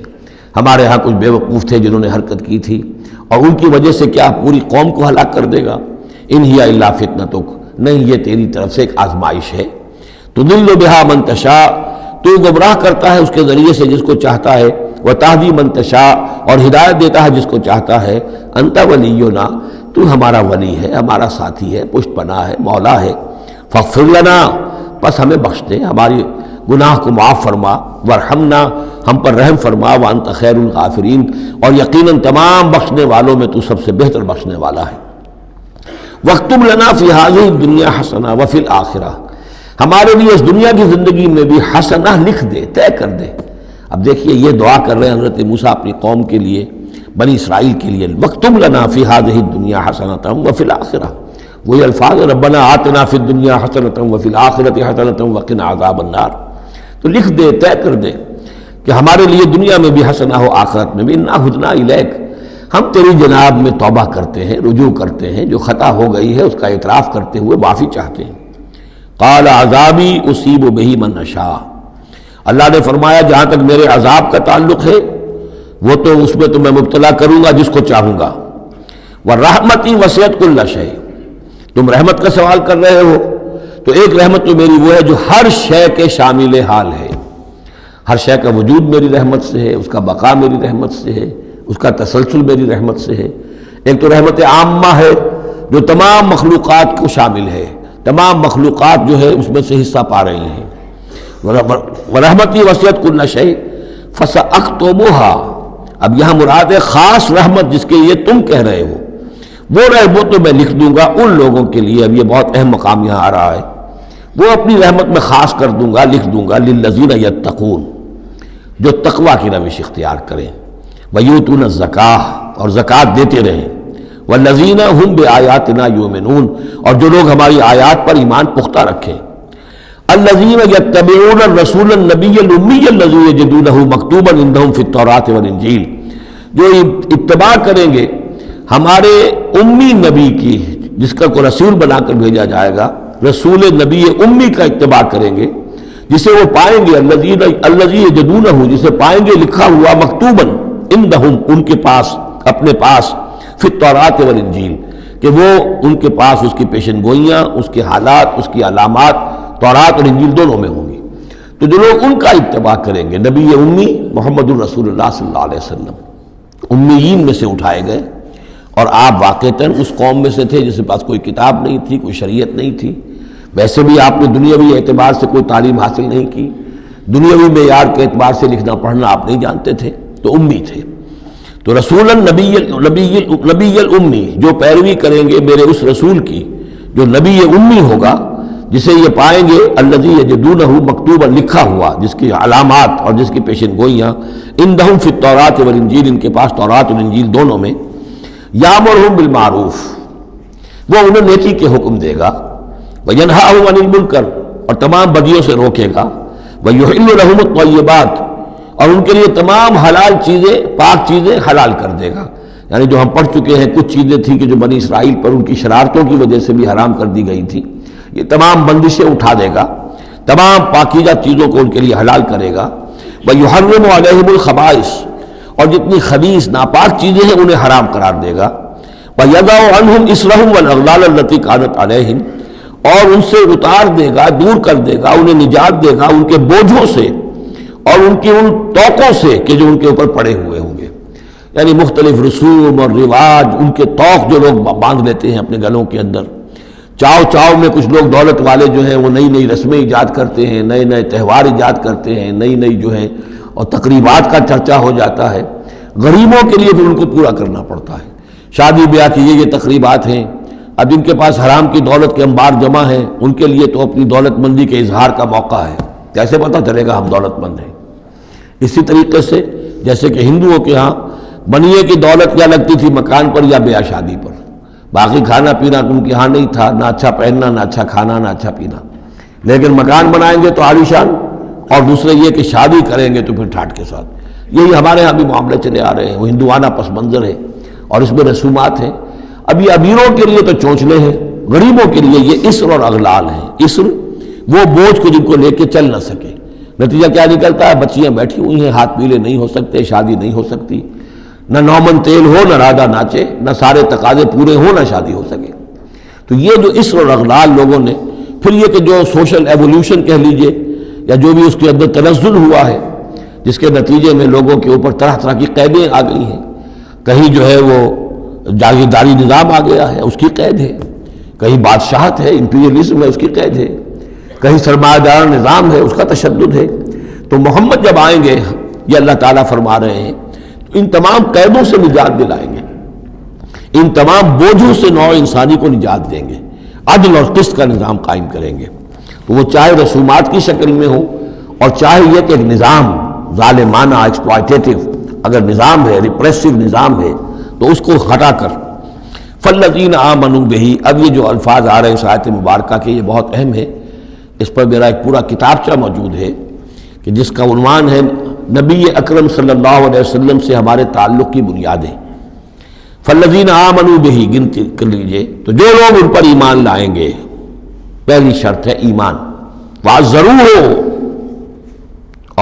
ہمارے ہاں کچھ بے وقوف تھے جنہوں نے حرکت کی تھی، اور ان کی وجہ سے کیا پوری قوم کو ہلاک کر دے گا؟ ان ہی الا فتنتک، نہیں یہ تیری طرف سے ایک آزمائش ہے۔ تضل بہا من تشاء، تو گمراہ کرتا ہے اس کے ذریعے سے جس کو چاہتا ہے، وتہدی من تشاء، اور ہدایت دیتا ہے جس کو چاہتا ہے۔ انت ولینا، تو ہمارا ولی ہے، ہمارا ساتھی ہے، پشت پناہ ہے، مولا ہے۔ فاغفر لنا، پس ہمیں بخش دے، ہماری گناہ کو معاف فرما، ورحمنا، ہم پر رحم فرما، وانت خیر الغافرین، اور یقیناً تمام بخشنے والوں میں تو سب سے بہتر بخشنے والا ہے۔ واکتب لنا فی ہذہ الدنیا حسنہ وفی الآخرہ، ہمارے لیے اس دنیا کی زندگی میں بھی حسنہ لکھ دے، طے کر دے۔ اب دیکھیے یہ دعا کر رہے ہیں حضرت موسیٰ اپنی قوم کے لیے، بنی اسرائیل کے لیے، واکتب لنا فی ہذہ الدنیا حسنۃ وفی الآخرہ وہی الفاظ ربنا آتنا فی الدنیا حسنۃ وفی الآخرۃ حسنۃ وقنا عذاب النار. تو لکھ دے، طے کر دے کہ ہمارے لیے دنیا میں بھی حسنہ ہو، آخرت میں بھی. انا ہدنا الیک، ہم تیری جناب میں توبہ کرتے ہیں، رجوع کرتے ہیں، جو خطا ہو گئی ہے اس کا اعتراف کرتے ہوئے معافی چاہتے ہیں. قال عذابی اصیب بہ من اشاء، اللہ نے فرمایا جہاں تک میرے عذاب کا تعلق ہے وہ تو اس میں تو میں مبتلا کروں گا جس کو چاہوں گا. ورحمتی وسعت کل شیء، تم رحمت کا سوال کر رہے ہو تو ایک رحمت تو میری وہ ہے جو ہر شے کے شامل حال ہے. ہر شے کا وجود میری رحمت سے ہے، اس کا بقا میری رحمت سے ہے، اس کا تسلسل میری رحمت سے ہے. ایک تو رحمت عامہ ہے جو تمام مخلوقات کو شامل ہے، تمام مخلوقات جو ہے اس میں سے حصہ پا رہی ہیں. ورحمتی وسعت کل شیء فسأکتبها، اب یہاں مراد ہے خاص رحمت جس کے لیے تم کہہ رہے ہو، وہ تو میں لکھ دوں گا ان لوگوں کے لیے. اب یہ بہت اہم مقام یہاں آ رہا ہے. وہ اپنی رحمت میں خاص کر دوں گا، لکھ دوں گا للذین یتقون، جو تقوی کی روش اختیار کریں. ویؤتون الزکاۃ، اور زکوٰۃ دیتے رہیں. والذین هم بآیاتنا یؤمنون، اور جو لوگ ہماری آیات پر ایمان پختہ رکھیں. الذین یتبعون الرسول النبی الامی الذی یجدونہ مکتوبا عندہم فی التوراۃ والانجیل، جو اتباع کریں گے ہمارے امی نبی کی، جس کا کوئی رسول بنا کر بھیجا جائے گا. رسول نبی امی کا اتباع کریں گے جسے وہ پائیں گے، الذی یجدونہ، جسے پائیں گے لکھا ہوا مکتوباً عندہم، ان کے پاس، اپنے پاس، فی التوراۃ والانجیل، کہ وہ ان کے پاس اس کی پیشن گوئیاں، اس کے حالات، اس کی علامات تورات اور انجیل دونوں میں ہوں گی. تو جو لوگ ان کا اتباع کریں گے، نبی امی محمد الرسول اللہ صلی اللہ علیہ وسلم امیین میں سے اٹھائے گئے، اور آپ واقعتاً اس قوم میں سے تھے جس کے پاس کوئی کتاب نہیں تھی، کوئی شریعت نہیں تھی. ویسے بھی آپ نے دنیاوی اعتبار سے کوئی تعلیم حاصل نہیں کی، دنیاوی معیار کے اعتبار سے لکھنا پڑھنا آپ نہیں جانتے تھے، تو امی تھے. تو رسول نبی الامی، جو پیروی کریں گے میرے اس رسول کی جو نبی امی ہوگا، جسے یہ پائیں گے الذی یجدونہ مکتوبا، لکھا ہوا، جس کی علامات اور جس کی پیشن گوئیاں، عندہم فی التوراۃ والانجیل، ان کے پاس تورات اور انجیل دونوں میں. یامرہم بالمعروف، وہ انہیں نیکی کے حکم دے گا. وینہاہم عن المنکر، اور تمام بدیوں سے روکے گا. ویحل لہم الطیبات، اور ان کے لیے تمام حلال چیزیں، پاک چیزیں حلال کر دے گا. یعنی جو ہم پڑھ چکے ہیں کچھ چیزیں تھیں کہ جو بنی اسرائیل پر ان کی شرارتوں کی وجہ سے بھی حرام کر دی گئی تھی، یہ تمام بندشیں اٹھا دے گا، تمام پاکیزہ چیزوں کو ان کے لیے حلال کرے گا. ویحرم علیہم الخبائث، اور جتنی خبیث ناپاک چیزیں ہیں انہیں حرام قرار دے گا. وَيَضَعُ عَنْهُمْ إِصْرَهُمْ وَالْأَغْلَالَ الَّتِي كَانَتْ عَلَيْهِمْ، اور ان سے اتار دے گا، دور کر دے گا، انہیں نجات دے گا ان کے بوجھوں سے اور ان کی ان توقوں سے کہ جو ان کے اوپر پڑے ہوئے ہوں گے. یعنی مختلف رسوم اور رواج، ان کے توق جو لوگ باندھ لیتے ہیں اپنے گلوں کے اندر. چاؤ میں کچھ لوگ دولت والے جو ہیں وہ نئی نئی رسمیں ایجاد کرتے ہیں، نئے نئے تہوار ایجاد کرتے ہیں، نئی جو ہیں، اور تقریبات کا چرچا ہو جاتا ہے. غریبوں کے لیے بھی ان کو پورا کرنا پڑتا ہے. شادی بیاہ کی یہ تقریبات ہیں. اب جن کے پاس حرام کی دولت کے انبار جمع ہیں، ان کے لیے تو اپنی دولت مندی کے اظہار کا موقع ہے. کیسے پتہ چلے گا ہم دولت مند ہیں؟ اسی طریقے سے جیسے کہ ہندوؤں کے ہاں بنیے کی دولت یا لگتی تھی مکان پر یا بیاہ شادی پر، باقی کھانا پینا ان کے ہاں نہیں تھا، نہ اچھا پہننا، نہ اچھا کھانا، نہ اچھا پینا. لیکن مکان بنائیں گے تو عالیشان، اور دوسرے یہ کہ شادی کریں گے تو پھر ٹھاٹ کے ساتھ. یہی ہمارے ہاں بھی معاملے چلے آ رہے ہیں. وہ ہندوانہ پس منظر ہے اور اس میں رسومات ہیں. اب یہ امیروں کے لیے تو چونچلے ہیں، غریبوں کے لیے یہ اسر اور اغلال ہیں. اسر وہ بوجھ کو جن کو لے کے چل نہ سکے. نتیجہ کیا نکلتا ہے؟ بچیاں بیٹھی ہوئی ہیں، ہاتھ پیلے نہیں ہو سکتے، شادی نہیں ہو سکتی، نہ نومن تیل ہو، نہ رادہ ناچے، نہ سارے تقاضے پورے ہوں، نہ شادی ہو سکے. تو یہ جو اسر اور اغلال لوگوں نے، پھر یہ کہ جو سوشل ایولیوشن کہہ لیجئے یا جو بھی اس کے اندر تنزل ہوا ہے، جس کے نتیجے میں لوگوں کے اوپر طرح طرح کی قیدیں آ گئی ہیں. کہیں جو ہے وہ جاگیرداری نظام آ گیا ہے، اس کی قید ہے. کہیں بادشاہت ہے، امپیریلزم ہے، اس کی قید ہے. کہیں سرمایہ دار نظام ہے، اس کا تشدد ہے. تو محمد جب آئیں گے، یہ اللہ تعالیٰ فرما رہے ہیں، تو ان تمام قیدوں سے نجات دلائیں گے، ان تمام بوجھوں سے نوع انسانی کو نجات دیں گے، عدل اور قسط کا نظام قائم کریں گے. تو وہ چاہے رسومات کی شکل میں ہو، اور چاہے یہ کہ ایک نظام ظالمانہ ایکسپلائٹیٹو اگر نظام ہے، ریپریسو نظام ہے، تو اس کو ہٹا کر فالذین آمنوا بہ، اب یہ جو الفاظ آ رہے ہیں اس آیت مبارکہ کے، یہ بہت اہم ہے، اس پر میرا ایک پورا کتابچہ موجود ہے کہ جس کا عنوان ہے نبی اکرم صلی اللہ علیہ وسلم سے ہمارے تعلق کی بنیادیں۔ فالذین آمنوا بہ، گنتی کر لیجئے، تو جو لوگ ان پر ایمان لائیں گے، پہلی شرط ہے ایمان، وعزروہ،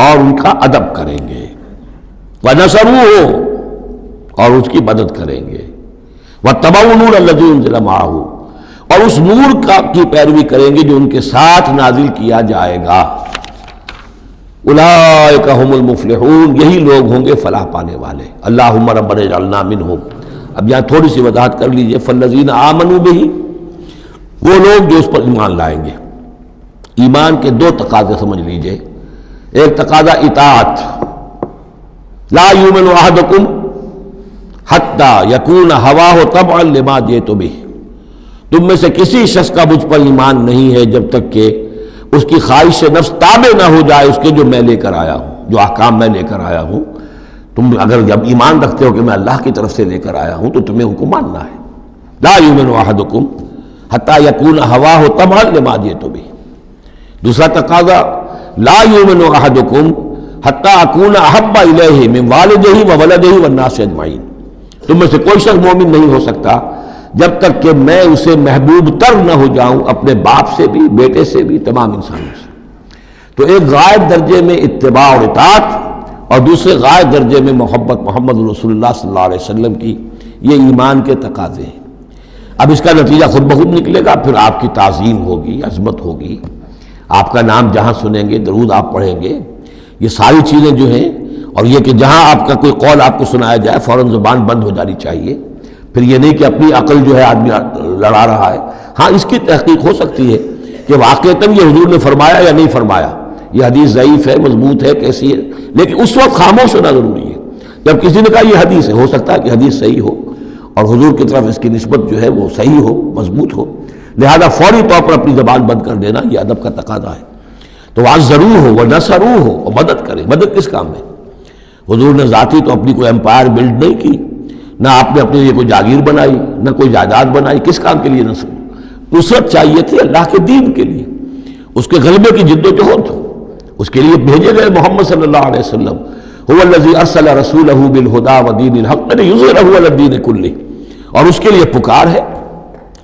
اور ان کا ادب کریں گے، ونصروہ، اور اس کی مدد کریں گے، واتبعوا النور الذی انزل معہ، اور اس نور کی پیروی کریں گے جو ان کے ساتھ نازل کیا جائے گا۔ اولئک هم المفلحون، یہی لوگ ہوں گے فلاح پانے والے۔ اللہم ربنا اجعلنا منہم۔ اب یہاں تھوڑی سی وضاحت کر لیجئے، فالذین آمنوا بہ، وہ لوگ جو اس پر ایمان لائیں گے۔ ایمان کے دو تقاضے سمجھ لیجئے، ایک تقاضا اطاعت، لا یؤمن احدکم حتی یکون ہواہ طبعا لما جئت بہ، تم میں سے کسی شخص کا مجھ پر ایمان نہیں ہے جب تک کہ اس کی خواہش نفس تابع نہ ہو جائے اس کے جو میں لے کر آیا ہوں، جو احکام میں لے کر آیا ہوں۔ تم اگر جب ایمان رکھتے ہو کہ میں اللہ کی طرف سے لے کر آیا ہوں تو تمہیں حکم ماننا ہے۔ لا یؤمن احدکم حتی یکون ہواہ طبعا لما جئت بہ۔ دوسرا تقاضا، لا یؤمن احدکم حتی اکون احب الیہ من والدہ وولدہ والناس اجمعین، تم میں سے کوئی شخص مومن نہیں ہو سکتا جب تک کہ میں اسے محبوب تر نہ ہو جاؤں، اپنے باپ سے بھی، بیٹے سے بھی، تمام انسانوں سے۔ تو ایک غائب درجے میں اتباع اور اطاعت، اور دوسرے غائب درجے میں محبت محمد رسول اللہ صلی اللہ علیہ وسلم کی، یہ ایمان کے تقاضے ہیں۔ اب اس کا نتیجہ خود بخود نکلے گا، پھر آپ کی تعظیم ہوگی، عظمت ہوگی، آپ کا نام جہاں سنیں گے درود آپ پڑھیں گے، یہ ساری چیزیں جو ہیں، اور یہ کہ جہاں آپ کا کوئی قول آپ کو سنایا جائے فوراً زبان بند ہو جانی چاہیے۔ پھر یہ نہیں کہ اپنی عقل جو ہے آدمی لڑا رہا ہے، ہاں اس کی تحقیق ہو سکتی ہے کہ واقعتاً یہ حضور نے فرمایا یا نہیں فرمایا، یہ حدیث ضعیف ہے، مضبوط ہے، کیسی ہے، لیکن اس وقت خاموش ہونا ضروری ہے۔ جب کسی نے کہا یہ حدیث ہے، ہو سکتا ہے کہ حدیث صحیح ہو اور حضور کی طرف اس کی نسبت جو ہے وہ صحیح ہو، مضبوط ہو، لہذا فوری طور پر اپنی زبان بند کر دینا یہ ادب کا تقاضا ہے۔ تو وعزروہ ہو ونصروہ ہو، اور مدد کرے۔ مدد کس کام میں؟ حضور نے ذاتی تو اپنی کوئی امپائر بلڈ نہیں کی، نہ آپ نے اپنے لیے کوئی جاگیر بنائی، نہ کوئی جائیداد بنائی، کس کام کے لیے نصرت چاہیے تھی اللہ کے دین کے لیے، اس کے غلبے کی جد و جہد، اس کے لیے بھیجے گئے محمد صلی اللہ علیہ وسلم، هو الذی ارسل رسولہ بالہدی ودین الحق لیظہرہ علی الدین کلہ، اور اس کے لیے پکار ہے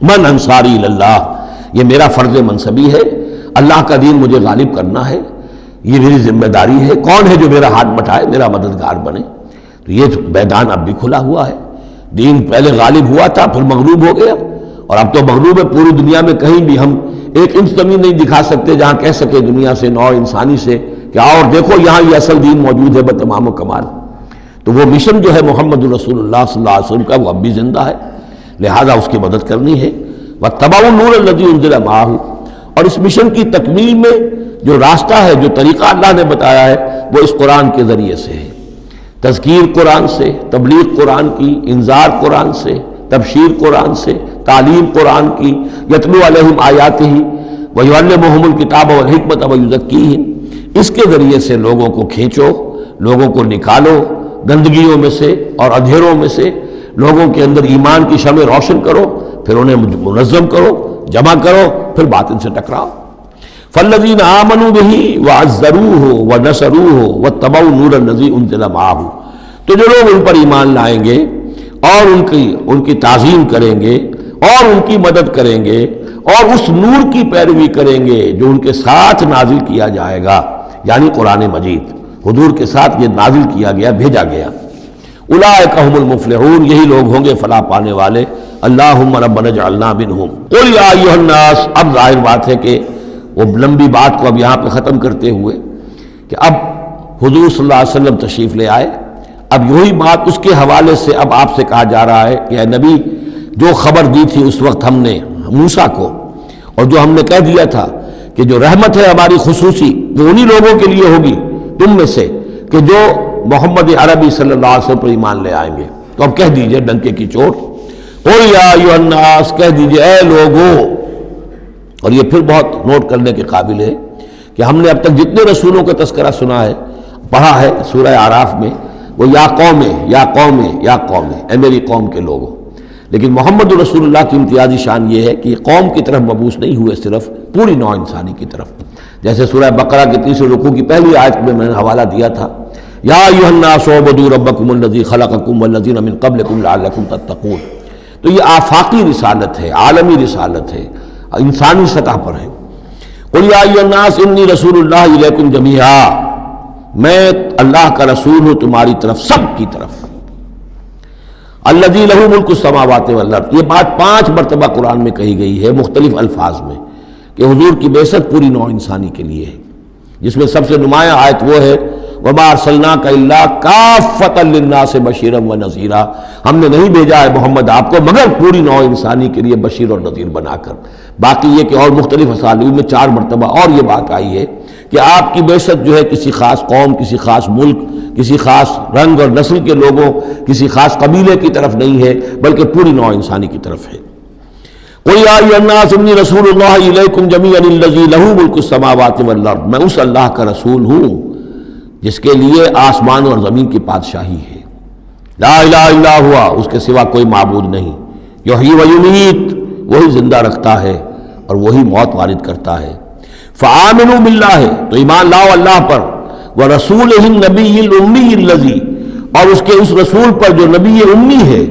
من انصاری اللہ، یہ میرا فرض منصبی ہے، اللہ کا دین مجھے غالب کرنا ہے، یہ میری ذمہ داری ہے۔ کون ہے جو میرا ہاتھ بٹھائے، میرا مددگار بنے؟ تو یہ میدان اب بھی کھلا ہوا ہے۔ دین پہلے غالب ہوا تھا، پھر مغلوب ہو گیا، اور اب تو مغلوب ہے پوری دنیا میں، کہیں بھی ہم ایک انچ زمین نہیں دکھا سکتے جہاں کہہ سکے دنیا سے، نوع انسانی سے کہ آؤ اور دیکھو یہاں یہ اصل دین موجود ہے بتمام و کمال۔ تو وہ مشن جو ہے محمد رسول اللہ صلی اللہ علیہ وسلم کا، وہ اب بھی زندہ ہے، لہذا اس کی مدد کرنی ہے۔ واتبعوا النور الذی انزل معہ، اور اس مشن کی تکمیل میں جو راستہ ہے، جو طریقہ اللہ نے بتایا ہے، وہ اس قرآن کے ذریعے سے ہے۔ تذکیر قرآن سے، تبلیغ قرآن کی، انذار قرآن سے، تبشیر قرآن سے، تعلیم قرآن کی، یتلو علیہم آیاتہ ویعلمہم الکتاب والحکمۃ ویزکیہم، اس کے ذریعے سے لوگوں کو کھینچو، لوگوں کو نکالو گندگیوں میں سے اور اندھیروں میں سے، لوگوں کے اندر ایمان کی شمع روشن کرو، پھر انہیں منظم کرو، جمع کرو، پھر باطن سے ٹکراؤ۔ فالذین آمنوا بہ وعزروہ ونصروہ واتبعوا النور الذی انزل معہ، تو جو لوگ ان پر ایمان لائیں گے اور ان کی تعظیم کریں گے اور ان کی مدد کریں گے اور اس نور کی پیروی کریں گے جو ان کے ساتھ نازل کیا جائے گا، یعنی قرآن مجید حضور کے ساتھ یہ نازل کیا گیا، بھیجا گیا۔ اولئک هم المفلحون، یہی لوگ ہوں گے فلاح پانے والے۔ اللہم ربنا اجعلنا منہم۔ قل یا ایھا الناس، اب ظاہر بات ہے کہ وہ لمبی بات کو اب یہاں پہ ختم کرتے ہوئے کہ اب حضور صلی اللہ علیہ وسلم تشریف لے آئے، اب وہی بات اس کے حوالے سے اب آپ سے کہا جا رہا ہے کہ اے نبی، جو خبر دی تھی اس وقت ہم نے موسیٰ کو، اور جو ہم نے کہہ دیا تھا کہ جو رحمت ہے ہماری خصوصی وہ انہی لوگوں کے لیے ہوگی تم میں سے کہ جو محمد عربی صلی اللہ علیہ وسلم پر ایمان لے آئیں گے، تو اب کہہ دیجئے ڈنکے کی چوٹ، قل یا ایھا الناس، کہہ دیجئے اے لوگو۔ اور یہ پھر بہت نوٹ کرنے کے قابل ہے کہ ہم نے اب تک جتنے رسولوں کا تذکرہ سنا ہے، پڑھا ہے سورہ اعراف میں، وہ یا قوم یا قوم یا قوم، اے میری قوم کے لوگوں، لیکن محمد رسول اللہ کی امتیازی شان یہ ہے کہ یہ قوم کی طرف مبعوث نہیں ہوئے، صرف پوری نوع انسانی کی طرف. جیسے سورہ بقرہ کے 3 رکوع کی پہلی آیت میں نے حوالہ دیا تھا، یا ایھا الناس اعبدوا ربکم الذی خلقکم والذین من قبلکم لعلکم تتقون. تو یہ آفاقی رسالت ہے، عالمی رسالت ہے، انسانی سطح پر ہے. قل یا ایھا الناس انی رسول اللہ الیکم جمیعا، میں اللہ کا رسول ہوں تمہاری طرف، سب کی طرف. الذی لہ ملک السماوات والارض، یہ بات 5 مرتبہ قرآن میں کہی گئی ہے مختلف الفاظ میں کہ حضور کی بعثت پوری نوع انسانی کے لیے ہے، جس میں سب سے نمایاں آیت وہ ہے وما ارسلناک الا کافۃ للناس بشیرا ونذیرا، ہم نے نہیں بھیجا ہے محمد آپ کو مگر پوری نوع انسانی کے لیے بشیر اور نذیر بنا کر. باقی یہ کہ اور مختلف اسالیب میں 4 مرتبہ اور یہ بات آئی ہے کہ آپ کی بعثت جو ہے کسی خاص قوم، کسی خاص ملک، کسی خاص رنگ اور نسل کے لوگوں، کسی خاص قبیلے کی طرف نہیں ہے بلکہ پوری نوع انسانی کی طرف ہے. قل یا ایھا الناس انی رسول اللہ الیکم جمیعا الذی لہ ملک السماوات والارض، میں اس اللہ کا رسول ہوں جس کے لیے آسمان اور زمین کی بادشاہی ہے. لا الہ الا ہوا، اس کے سوا کوئی معبود نہیں. یحیی و یمیت، وہی زندہ رکھتا ہے اور وہی موت وارد کرتا ہے. فآمنوا باللہ، تو ایمان لاؤ اللہ پر، ورسولہ النبی الامی الذی، اور اس کے اس رسول پر جو نبی امی ہے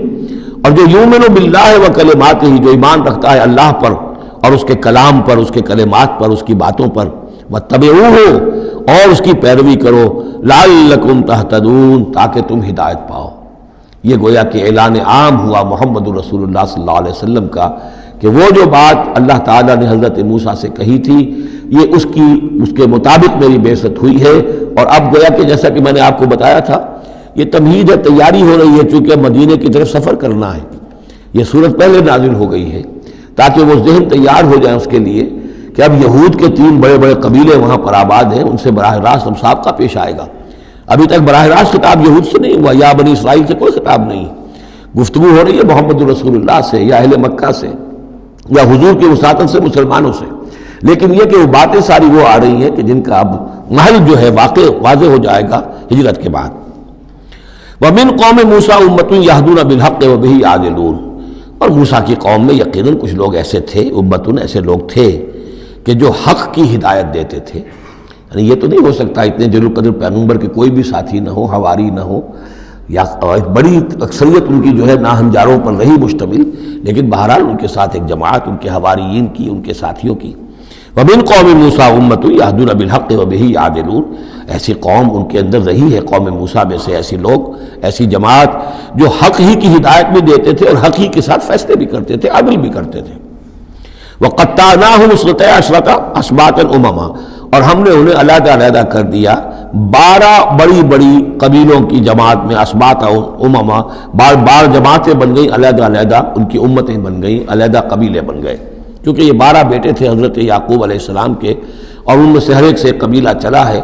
اور جو یؤمن باللہ وکلماتہ، جو ایمان رکھتا ہے اللہ پر اور اس کے کلام پر، اس کے کلمات پر، اس کی باتوں پر. واتبعوہ، اور اس کی پیروی کرو، لعلکم تہتدون، تاکہ تم ہدایت پاؤ. یہ گویا کہ اعلان عام ہوا محمد رسول اللہ صلی اللہ علیہ وسلم کا کہ وہ جو بات اللہ تعالیٰ نے حضرت موسیٰ سے کہی تھی یہ اس کے مطابق میری بعثت ہوئی ہے. اور اب گویا کہ جیسا کہ میں نے آپ کو بتایا تھا یہ تمہید ہے، تیاری ہو رہی ہے، چونکہ مدینے کی طرف سفر کرنا ہے. یہ صورت پہلے نازل ہو گئی ہے تاکہ وہ ذہن تیار ہو جائے اس کے لیے کہ اب یہود کے 3 بڑے بڑے قبیلے وہاں پر آباد ہیں، ان سے براہ راست مسابقہ پیش آئے گا. ابھی تک براہ راست خطاب یہود سے نہیں ہوا، یا بنی اسرائیل سے کوئی خطاب نہیں. گفتگو ہو رہی ہے محمد رسول اللہ سے یا اہل مکہ سے یا حضور کی وساطت سے مسلمانوں سے. لیکن یہ کہ وہ باتیں ساری وہ آ رہی ہیں کہ جن کا اب محل جو ہے واضح ہو جائے گا ہجرت کے بعد. وَمِن قَوْمِ مُوسَىٰ أُمَّةٌ يَهْدُونَ بِالْحَقِّ وَبِهِ يَعْدِلُونَ، اور موسیٰ کی قوم میں یقیناً کچھ لوگ ایسے تھے، امتن ایسے لوگ تھے کہ جو حق کی ہدایت دیتے تھے. یعنی یہ تو نہیں ہو سکتا اتنے جلیل القدر پیغمبر کے کوئی بھی ساتھی نہ ہو، حواری نہ ہو، یا بڑی اکثریت ان کی جو ہے ناہنجاروں پر رہی مشتمل، لیکن بہرحال ان کے ساتھ ایک جماعت ان کے حواریین کی، ان کے ساتھیوں کی. وَمِن قَوْمِ مُوسَىٰ أُمَّةٌ يَهْدُونَ بِالْحَقِّ وَبِهِ يَعْدِلُونَ، ایسی قوم ان کے اندر رہی ہے قوم موسیٰ میں سے ایسے لوگ، ایسی جماعت جو حق ہی کی ہدایت بھی دیتے تھے اور حق ہی کے ساتھ فیصلے بھی کرتے تھے، عدل بھی کرتے تھے. وَقَطَّعْنَاهُمْ اثْنَتَيْ عَشْرَةَ أَسْبَاطًا أُمَمًا، اور ہم نے انہیں علیحدہ علیحدہ کر دیا 12 بڑی بڑی قبیلوں کی جماعت میں، اسباط امما، بار جماعتیں بن گئیں علیحدہ علیحدہ، ان کی امتیں بن گئیں، علیحدہ قبیلے بن گئے. کیونکہ یہ 12 بیٹے تھے حضرت یعقوب علیہ السلام کے اور ان میں سے ہر ایک سے قبیلہ چلا ہے.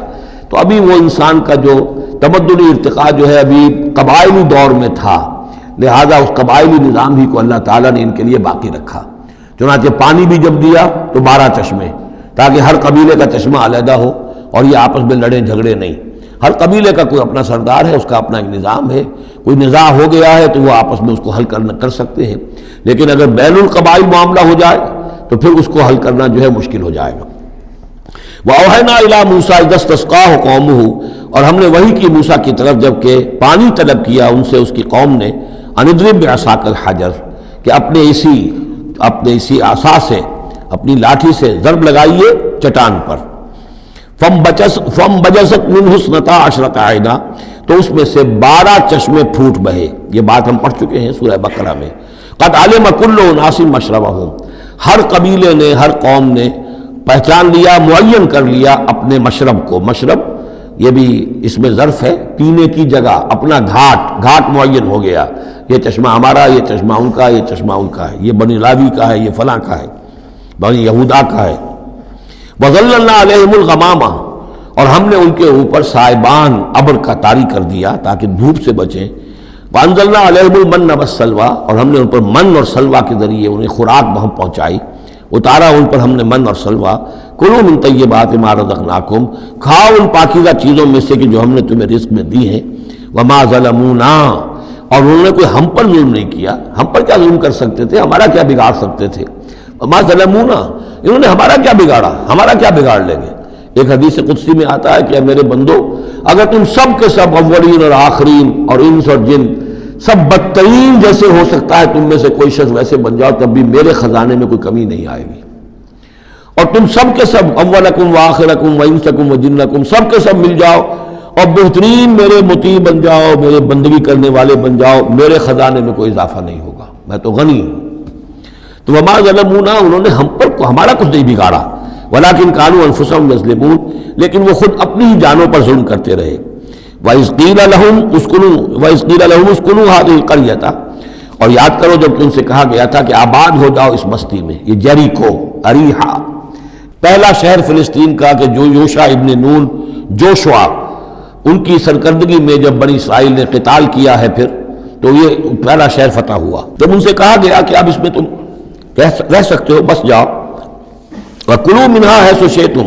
تو ابھی وہ انسان کا جو تمدنی ارتقاء جو ہے ابھی قبائلی دور میں تھا، لہذا اس قبائلی نظام ہی کو اللہ تعالیٰ نے ان کے لیے باقی رکھا. چنانچہ پانی بھی جب دیا تو 12 چشمے، تاکہ ہر قبیلے کا چشمہ علیحدہ ہو اور یہ آپس میں لڑیں جھگڑے نہیں. ہر قبیلے کا کوئی اپنا سردار ہے، اس کا اپنا ایک نظام ہے، کوئی نزاع ہو گیا ہے تو وہ آپس میں اس کو حل کر سکتے ہیں. لیکن اگر بین القبائل معاملہ ہو جائے تو پھر اس کو حل کرنا جو ہے مشکل ہو جائے گا. وَأَوْحَيْنَا إِلَىٰ مُوسَىٰ إِذِ اسْتَسْقَاهُ قَوْمُهُ، اور ہم نے وحی کی موسیٰ کی طرف جب کہ پانی طلب کیا ان سے اس کی قوم نے، أَنِ اضْرِب بِعَصَاكَ الْحَجَرَ، کہ اپنے اسی عصا سے، اپنی لاٹھی سے ضرب لگائیے چٹان پر. فَانْبَجَسَتْ مِنْهُ اثْنَتَا عَشْرَةَ عَيْنًا، تو اس میں سے 12 چشمے پھوٹ بہے. یہ بات ہم پڑھ چکے ہیں سورہ بقرہ میں. قَدْ عَلِمَ كُلُّ أُنَاسٍ مَشْرَبَهُمْ، ہر قبیلے نے، ہر قوم نے پہچان لیا، معین کر لیا اپنے مشرب کو. مشرب یہ بھی اس میں ظرف ہے، پینے کی جگہ، اپنا گھاٹ معین ہو گیا. یہ چشمہ ہمارا، یہ چشمہ ان کا، یہ چشمہ ان کا ہے، یہ بنی لاوی کا ہے، یہ فلاں کا ہے، بنی یہودا کا ہے. وَظَلَّلْنَا عَلَيْهِمُ الْغَمَامَ، اور ہم نے ان کے اوپر سائبان ابر کا طاری کر دیا تاکہ دھوپ سے بچیں. وَأَنزَلْنَا عَلَيْهِمُ الْمَنَّ وَالسَّلْوَىٰ، اور ہم نے ان پر من اور سلوہ کے ذریعے انہیں خوراک بہم پہنچائی، اتارا ان پر ہم نے من اور سلوہ. کلوا من طیبات ما رزقناکم، کھاؤ ان پاکیزہ چیزوں میں سے کہ جو ہم نے تمہیں رزق میں دی ہیں. وما ظلمونا، اور انہوں نے کوئی ہم پر ظلم نہیں کیا. ہم پر کیا ظلم کر سکتے تھے؟ ہمارا کیا بگاڑ سکتے تھے؟ ما ظلمونا، انہوں نے ہمارا کیا بگاڑا، ہمارا کیا بگاڑ لیں گے؟ ایک حدیث قدسی میں آتا ہے کہ اے میرے بندو، اگر تم سب کے سب اولین اور آخرین اور انس اور جن سب بدترین جیسے ہو سکتا ہے تم میں سے کوئی شخص ویسے بن جاؤ، تب بھی میرے خزانے میں کوئی کمی نہیں آئے گی. اور تم سب کے سب اولکم و آخرکم و انسکم و جنکم سب کے سب مل جاؤ اور بہترین میرے مطیع بن جاؤ، میرے بندگی کرنے والے بن جاؤ، میرے خزانے میں کوئی اضافہ نہیں ہوگا، میں تو غنی ہوں. تو وما ظلمونا، انہوں نے ہم پر ہمارا کچھ نہیں بگاڑا، ولکن کانوا انفسہم یظلمون، لیکن وہ خود اپنی ہی جانوں پر ظلم کرتے رہے. وَإِذْ قِيلَ لَهُمُ اسْكُنُوا هَٰذِهِ الْقَرْيَةَ، اور یاد کرو جب ان سے کہا گیا تھا کہ آباد ہو جاؤ اس بستی میں. یہ جیریکو، اریحا، پہلا شہر فلسطین کا کہ جو یوشع ابن نون جوشوا ان کی سرکردگی میں جب بنی اسرائیل نے قتال کیا ہے پھر، تو یہ پہلا شہر فتح ہوا. جب ان سے کہا گیا کہ اب اس میں تم رہ سکتے ہو، بس جاؤ. وَكُلُوا مِنْهَا حَيْثُ شِئْتُمْ،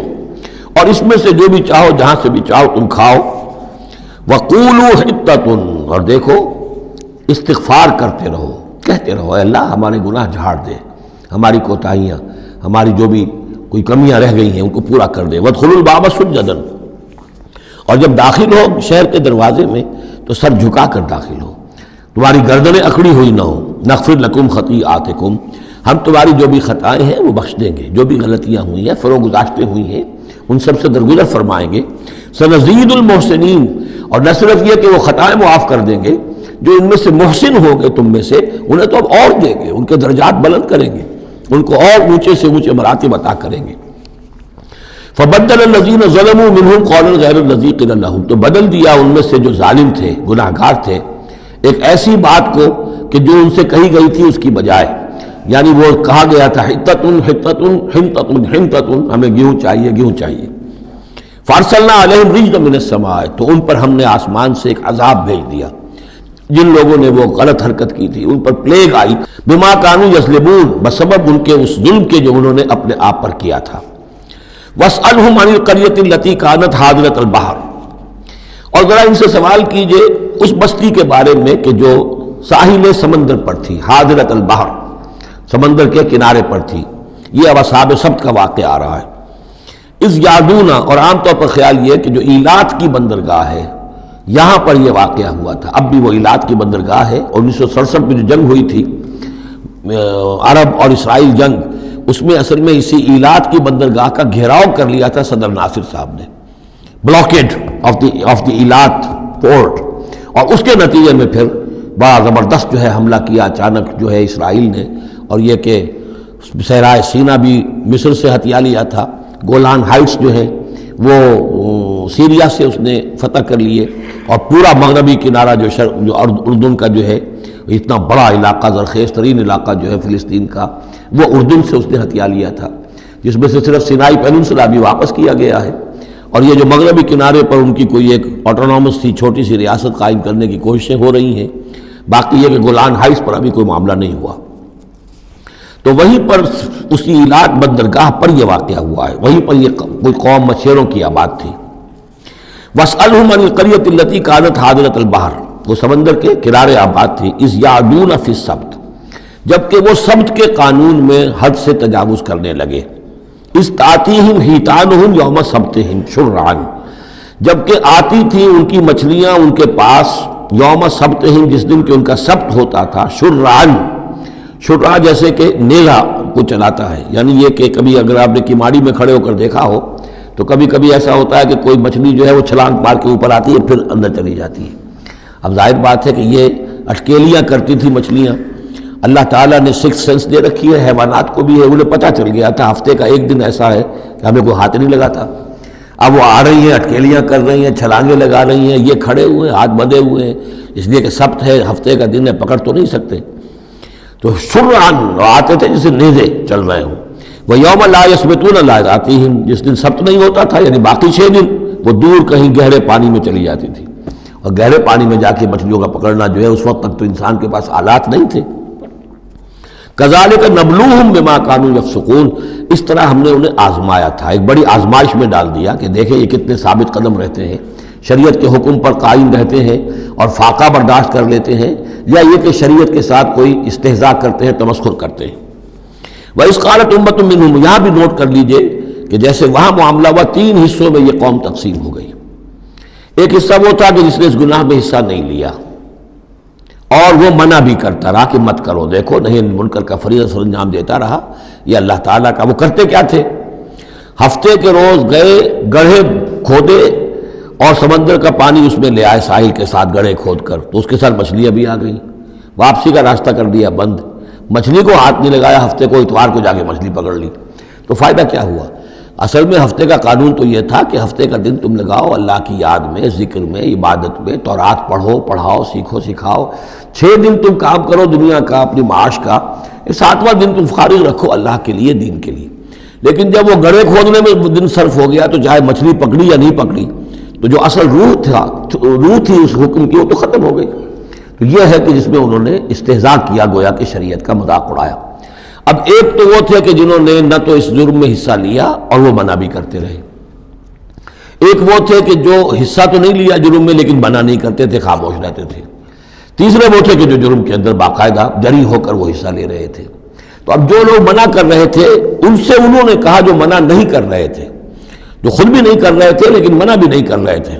اور اس میں سے جو بھی چاہو جہاں سے بھی چاہو تم کھاؤ. وَقُولُوا حِطَّةٌ، اور دیکھو استغفار کرتے رہو، کہتے رہو اے اللہ ہمارے گناہ جھاڑ دے، ہماری کوتاہیاں، ہماری جو بھی کوئی کمیاں رہ گئی ہیں ان کو پورا کر دے. وَادْخُلُوا الْبَابَ سُجَّدًا، اور جب داخل ہو شہر کے دروازے میں تو سر جھکا کر داخل ہو، تمہاری گردنیں اکڑی ہوئی نہ ہو. نغفر لکم خطیئاتکم، ہم تمہاری جو بھی خطائیں ہیں وہ بخش دیں گے، جو بھی غلطیاں ہوئی ہیں فروغ گزاشتیں ہوئی ہیں ان سب سے درگزر فرمائیں گے. سنزید المحسنین، اور نہ صرف یہ کہ وہ خطائیں معاف کر دیں گے، جو ان میں سے محسن ہوں گے تم میں سے انہیں تو اب اور دیں گے، ان کے درجات بلند کریں گے، ان کو اور اونچے سے اونچے مراتب عطا کریں گے. فبدل الذین ظلموا منہم قولا غیر الذی قیل لہم، تو بدل دیا ان میں سے جو ظالم تھے، گناہ گار تھے، ایک ایسی بات کو کہ جو ان سے کہی گئی تھی اس کی بجائے. یعنی وہ کہا گیا تھا حطۃ حطۃ حنطۃ حنطۃ، ہمیں گیہوں چاہیے گیہوں چاہیے. فارسلنا علیہم رجزا من السماء، تو ان پر ہم نے آسمان سے ایک عذاب بھیج دیا. جن لوگوں نے وہ غلط حرکت کی تھی ان پر پلیگ آئی. بما کانوا یظلمون، بسبب ان کے اس ظلم کے جو انہوں نے اپنے آپ پر کیا تھا. واسألہم عن القریۃ التی کانت حاضرۃ البحر، اور ذرا ان سے سوال کیجئے اس بستی کے بارے میں کہ جو ساحل سمندر پر تھی، حاضرۃ البحر، سمندر کے کنارے پر تھی. یہ اب اصحاب سبت کا واقعہ آ رہا ہے. اس یادونا، اور عام طور پر خیال یہ کہ جو ایلات کی بندرگاہ ہے یہاں پر یہ واقعہ ہوا تھا. اب بھی وہ ایلات کی بندرگاہ ہے. 1967 میں جو جنگ ہوئی تھی عرب اور اسرائیل جنگ، اس میں اصل میں اسی ایلات کی بندرگاہ کا گھیراؤ کر لیا تھا صدر ناصر صاحب نے، بلاکیڈ آف دی ایلات پورٹ. اور اس کے نتیجے میں پھر بڑا زبردست جو ہے حملہ کیا اچانک جو ہے اسرائیل نے. اور یہ کہ صحرائے سینا بھی مصر سے ہتھیا لیا تھا، گولان ہائٹس جو ہے وہ سیریا سے اس نے فتح کر لیے، اور پورا مغربی کنارہ جو اردن کا جو ہے اتنا بڑا علاقہ، زرخیز ترین علاقہ جو ہے فلسطین کا، وہ اردن سے اس نے ہتھیا لیا تھا، جس میں سے صرف سینائی پیننسلا بھی واپس کیا گیا ہے. اور یہ جو مغربی کنارے پر ان کی کوئی ایک آٹونومس سی چھوٹی سی ریاست قائم کرنے کی کوششیں ہو رہی ہیں. باقی یہ کہ گولان ہائٹس پر ابھی کوئی معاملہ نہیں ہوا. تو وہیں پر اسی ایلات بندرگاہ پر یہ واقعہ ہوا ہے، وہیں پر یہ کوئی قوم مچھیروں کی آباد تھی. وَاسْأَلْهُمْ عَنِ الْقَرْيَةِ الَّتِي كَانَتْ حَاضِرَةَ الْبَحْرِ، وہ سمندر کے کنارے آباد تھی. اِذْ يَعْدُونَ فِي السَّبْتِ، جبکہ وہ سبت کے قانون میں حد سے تجاوز کرنے لگے. اِذْ تَأْتِيهِمْ حِيتَانُهُمْ يَوْمَ صَبْتِهِمْ شُرَّعًا، جبکہ آتی تھی ان کی مچھلیاں ان کے پاس یوم صبتہم، جس دن کہ ان کا سبت ہوتا تھا. شُرَّعًا، شُرَّع جیسے کہ نیزا کو چلاتا ہے، یعنی یہ کہ کبھی اگر آپ نے کماڑی میں کھڑے ہو کر دیکھا ہو تو کبھی کبھی ایسا ہوتا ہے کہ کوئی مچھلی جو ہے وہ چھلانگ مار کے اوپر آتی ہے پھر اندر چلی جاتی ہے. اب ظاہر بات ہے کہ یہ اٹکیلیاں کرتی تھی مچھلیاں. اللہ تعالیٰ نے سکس سینس دے رکھی ہے، حیوانات کو بھی ہے، انہیں پتہ چل گیا تھا ہفتے کا ایک دن ایسا ہے کہ ہمیں کوئی ہاتھ نہیں لگاتا. اب وہ آ رہی ہیں، اٹکیلیاں کر رہی ہیں، چھلانگیں لگا رہی ہیں، یہ کھڑے ہوئے ہاتھ بندھے ہوئے ہیں، اس لیے کہ سبت ہے، ہفتے کا دن ہے، پکڑ تو نہیں سکتے. تو شرعاً آتے تھے جسے نیزے چل رہے ہوں. وہ یوم لا یثبتون لا یاتیہم، جس دن سبت نہیں ہوتا تھا یعنی باقی 6 دن وہ دور کہیں گہرے پانی میں چلی جاتی تھی. اور گہرے پانی میں جا کے مچھلیوں کا پکڑنا جو ہے اس وقت تک تو انسان کے پاس آلات نہیں تھے. کذالک نبلوہم بما کانوا یفسقون، اس طرح ہم نے انہیں آزمایا تھا، ایک بڑی آزمائش میں ڈال دیا کہ دیکھیں یہ کتنے ثابت قدم رہتے ہیں، شریعت کے حکم پر قائم رہتے ہیں اور فاقہ برداشت کر لیتے ہیں، یا یہ کہ شریعت کے ساتھ کوئی استہزاء کرتے ہیں، تمسخر کرتے ہیں۔ وَإِذْ قَالَتْ أُمَّةٌ مِّنْهُمْ، یہاں بھی نوٹ کر لیجئے کہ جیسے وہاں معاملہ ہوا، 3 حصوں میں یہ قوم تقسیم ہو گئی۔ ایک حصہ وہ تھا کہ جس نے اس گناہ میں حصہ نہیں لیا اور وہ منع بھی کرتا رہا کہ مت کرو، دیکھو نہیں منکر کا فریضہ سر انجام دیتا رہا، یہ اللہ تعالیٰ کا۔ وہ کرتے کیا تھے؟ ہفتے کے روز گئے، گڑھے کھودے اور سمندر کا پانی اس میں لے آئے ساحل کے ساتھ گڑھے کھود کر، تو اس کے ساتھ مچھلیاں بھی آ گئیں، واپسی کا راستہ کر دیا بند، مچھلی کو ہاتھ نہیں لگایا، ہفتے کو اتوار کو جا کے مچھلی پکڑ لی، تو فائدہ کیا ہوا؟ اصل میں ہفتے کا قانون تو یہ تھا کہ ہفتے کا دن تم لگاؤ اللہ کی یاد میں، ذکر میں، عبادت میں، تورات پڑھو، پڑھاؤ، سیکھو، سکھاؤ۔ 6 دن تم کام کرو دنیا کا، اپنی معاش کا، 7واں دن تم فارغ رکھو اللہ کے لیے، دین کے لیے۔ لیکن جب وہ گڑھے کھودنے میں دن صرف ہو گیا تو چاہے مچھلی پکڑی یا نہیں پکڑی، تو جو اصل روح تھی اس حکم کی وہ تو ختم ہو گئی۔ تو یہ ہے کہ جس میں انہوں نے استہزاء کیا، گویا کہ شریعت کا مذاق اڑایا۔ اب ایک تو وہ تھے کہ جنہوں نے نہ تو اس جرم میں حصہ لیا اور وہ منع بھی کرتے رہے، ایک وہ تھے کہ جو حصہ تو نہیں لیا جرم میں لیکن منع نہیں کرتے تھے، خاموش رہتے تھے، تیسرے وہ تھے کہ جو جرم کے اندر باقاعدہ جری ہو کر وہ حصہ لے رہے تھے۔ تو اب جو لوگ منع کر رہے تھے ان سے انہوں نے کہا جو منع نہیں کر رہے تھے، جو خود بھی نہیں کر رہے تھے لیکن منع بھی نہیں کر رہے تھے،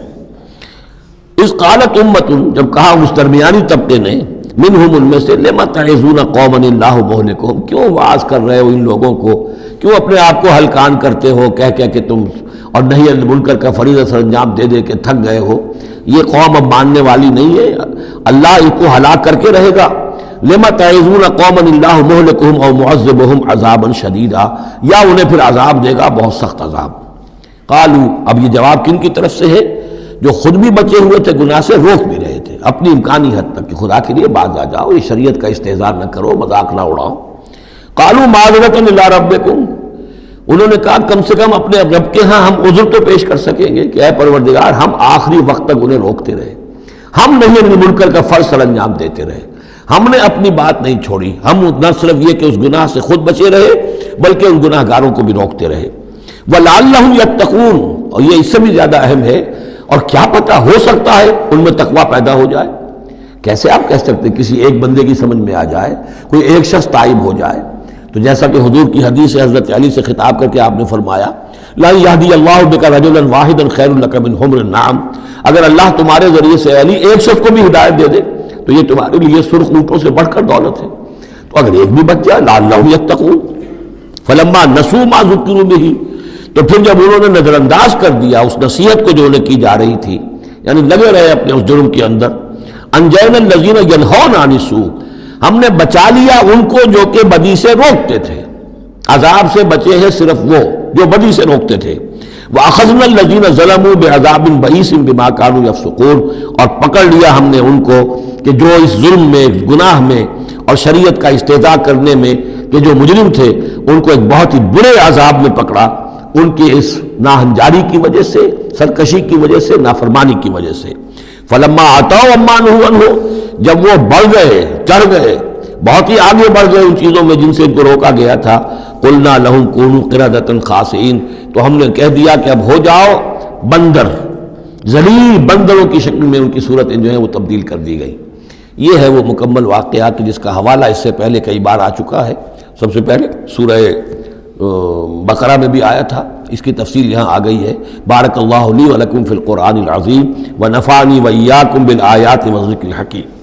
اس قالت امت، جب کہا اس درمیانی طبقے نے، منہم ان میں سے، لما تعظون قوما اللہ مہلکہم، کیوں واعظ کر رہے ہو ان لوگوں کو، کیوں اپنے آپ کو ہلکان کرتے ہو کہہ کہ تم اور نہی عن المنکر کا فریضہ سر انجام دے دے کے تھک گئے ہو، یہ قوم اب ماننے والی نہیں ہے، اللہ ان کو ہلاک کر کے رہے گا۔ لما تعظون قوما اللہ مہلکہم او معذبہم عذابا شدیدا، یا انہیں پھر عذاب دے گا بہت سخت عذاب۔ قالوا، اب یہ جواب کن کی طرف سے ہے؟ جو خود بھی بچے ہوئے تھے گناہ سے، روک بھی رہے تھے اپنی امکانی حد تک کہ خدا کے لیے باز آ جاؤ، یہ شریعت کا استہزاء نہ کرو، مذاق نہ اڑاؤ۔ قالوا معذرۃ الی ربکم، انہوں نے کہا کم سے کم اپنے رب کے ہاں ہم عذر تو پیش کر سکیں گے کہ اے پروردگار، ہم آخری وقت تک انہیں روکتے رہے، ہم نہیں عن المنکر کا فرض سر انجام دیتے رہے، ہم نے اپنی بات نہیں چھوڑی، ہم نہ صرف یہ کہ اس گناہ سے خود بچے رہے بلکہ ان گناہ گاروں کو بھی روکتے رہے۔ وَلَعَلَّهُمْ يَتَّقُونَ، اور یہ اس سے بھی زیادہ اہم ہے، اور کیا پتہ ہو سکتا ہے ان میں تقویٰ پیدا ہو جائے۔ کیسے آپ کہہ سکتے کسی ایک بندے کی سمجھ میں آ جائے، کوئی ایک شخص تائب ہو جائے؟ تو جیسا کہ حضور کی حدیث ہے، حضرت علی سے خطاب کر کے آپ نے فرمایا، لا یہدی اللہ بک رجلا واحدا خیر لک من حمر النعم، اگر اللہ تمہارے ذریعے سے علی ایک شخص کو بھی ہدایت دے دے تو یہ تمہارے لیے سرخ اونٹوں سے بڑھ کر دولت ہے۔ تو اگر ایک بھی بچ جائے، لعلہم یتقون، فلما نسوا ما ذکروا بہ، تو پھر جب انہوں نے نظر انداز کر دیا اس نصیحت کو جو انہیں کی جا رہی تھی، یعنی لگے رہے اپنے اس جرم کے اندر، انجینا الذین ینہون عن السوء، ہم نے بچا لیا ان کو جو کہ بدی سے روکتے تھے، عذاب سے بچے ہیں صرف وہ جو بدی سے روکتے تھے۔ وَأَخَذْنَا الَّذِينَ ظَلَمُوا بِعَذَابٍ بَئِيسٍ بِمَا كَانُوا يَفْسُقُونَ، اور پکڑ لیا ہم نے ان کو کہ جو اس ظلم میں، گناہ میں اور شریعت کا استہزاء کرنے میں کہ جو مجرم تھے، ان کو ایک بہت ہی برے عذاب میں پکڑا، ان کی اس ناہنجاری کی وجہ سے، سرکشی کی وجہ سے، نافرمانی کی وجہ سے۔ فَلَمَّا عَتَوْا عَمَّا نُهُوا عَنْهُ، جب وہ بڑھ گئے، چڑھ گئے، بہت ہی آگے بڑھ گئے ان چیزوں میں جن سے ان کو روکا گیا تھا، قُلْنَا لَهُمْ كُونُوا قِرَدَةً خَاسِئِينَ، تو ہم نے کہہ دیا کہ اب ہو جاؤ بندر، ذلیل بندروں کی شکل میں ان کی صورتیں جو ہیں وہ تبدیل کر دی گئی۔ یہ ہے وہ مکمل واقعہ کہ جس کا حوالہ اس سے پہلے کئی بار آ چکا ہے۔ سب سے پہلے سورہ بقرہ میں بھی آیا تھا، اس کی تفصیل یہاں آ گئی ہے۔ بارک اللہ لی و لکم فی القرآن العظیم و نفعنی و ایاکم بالآیات و الذکر الحکیم۔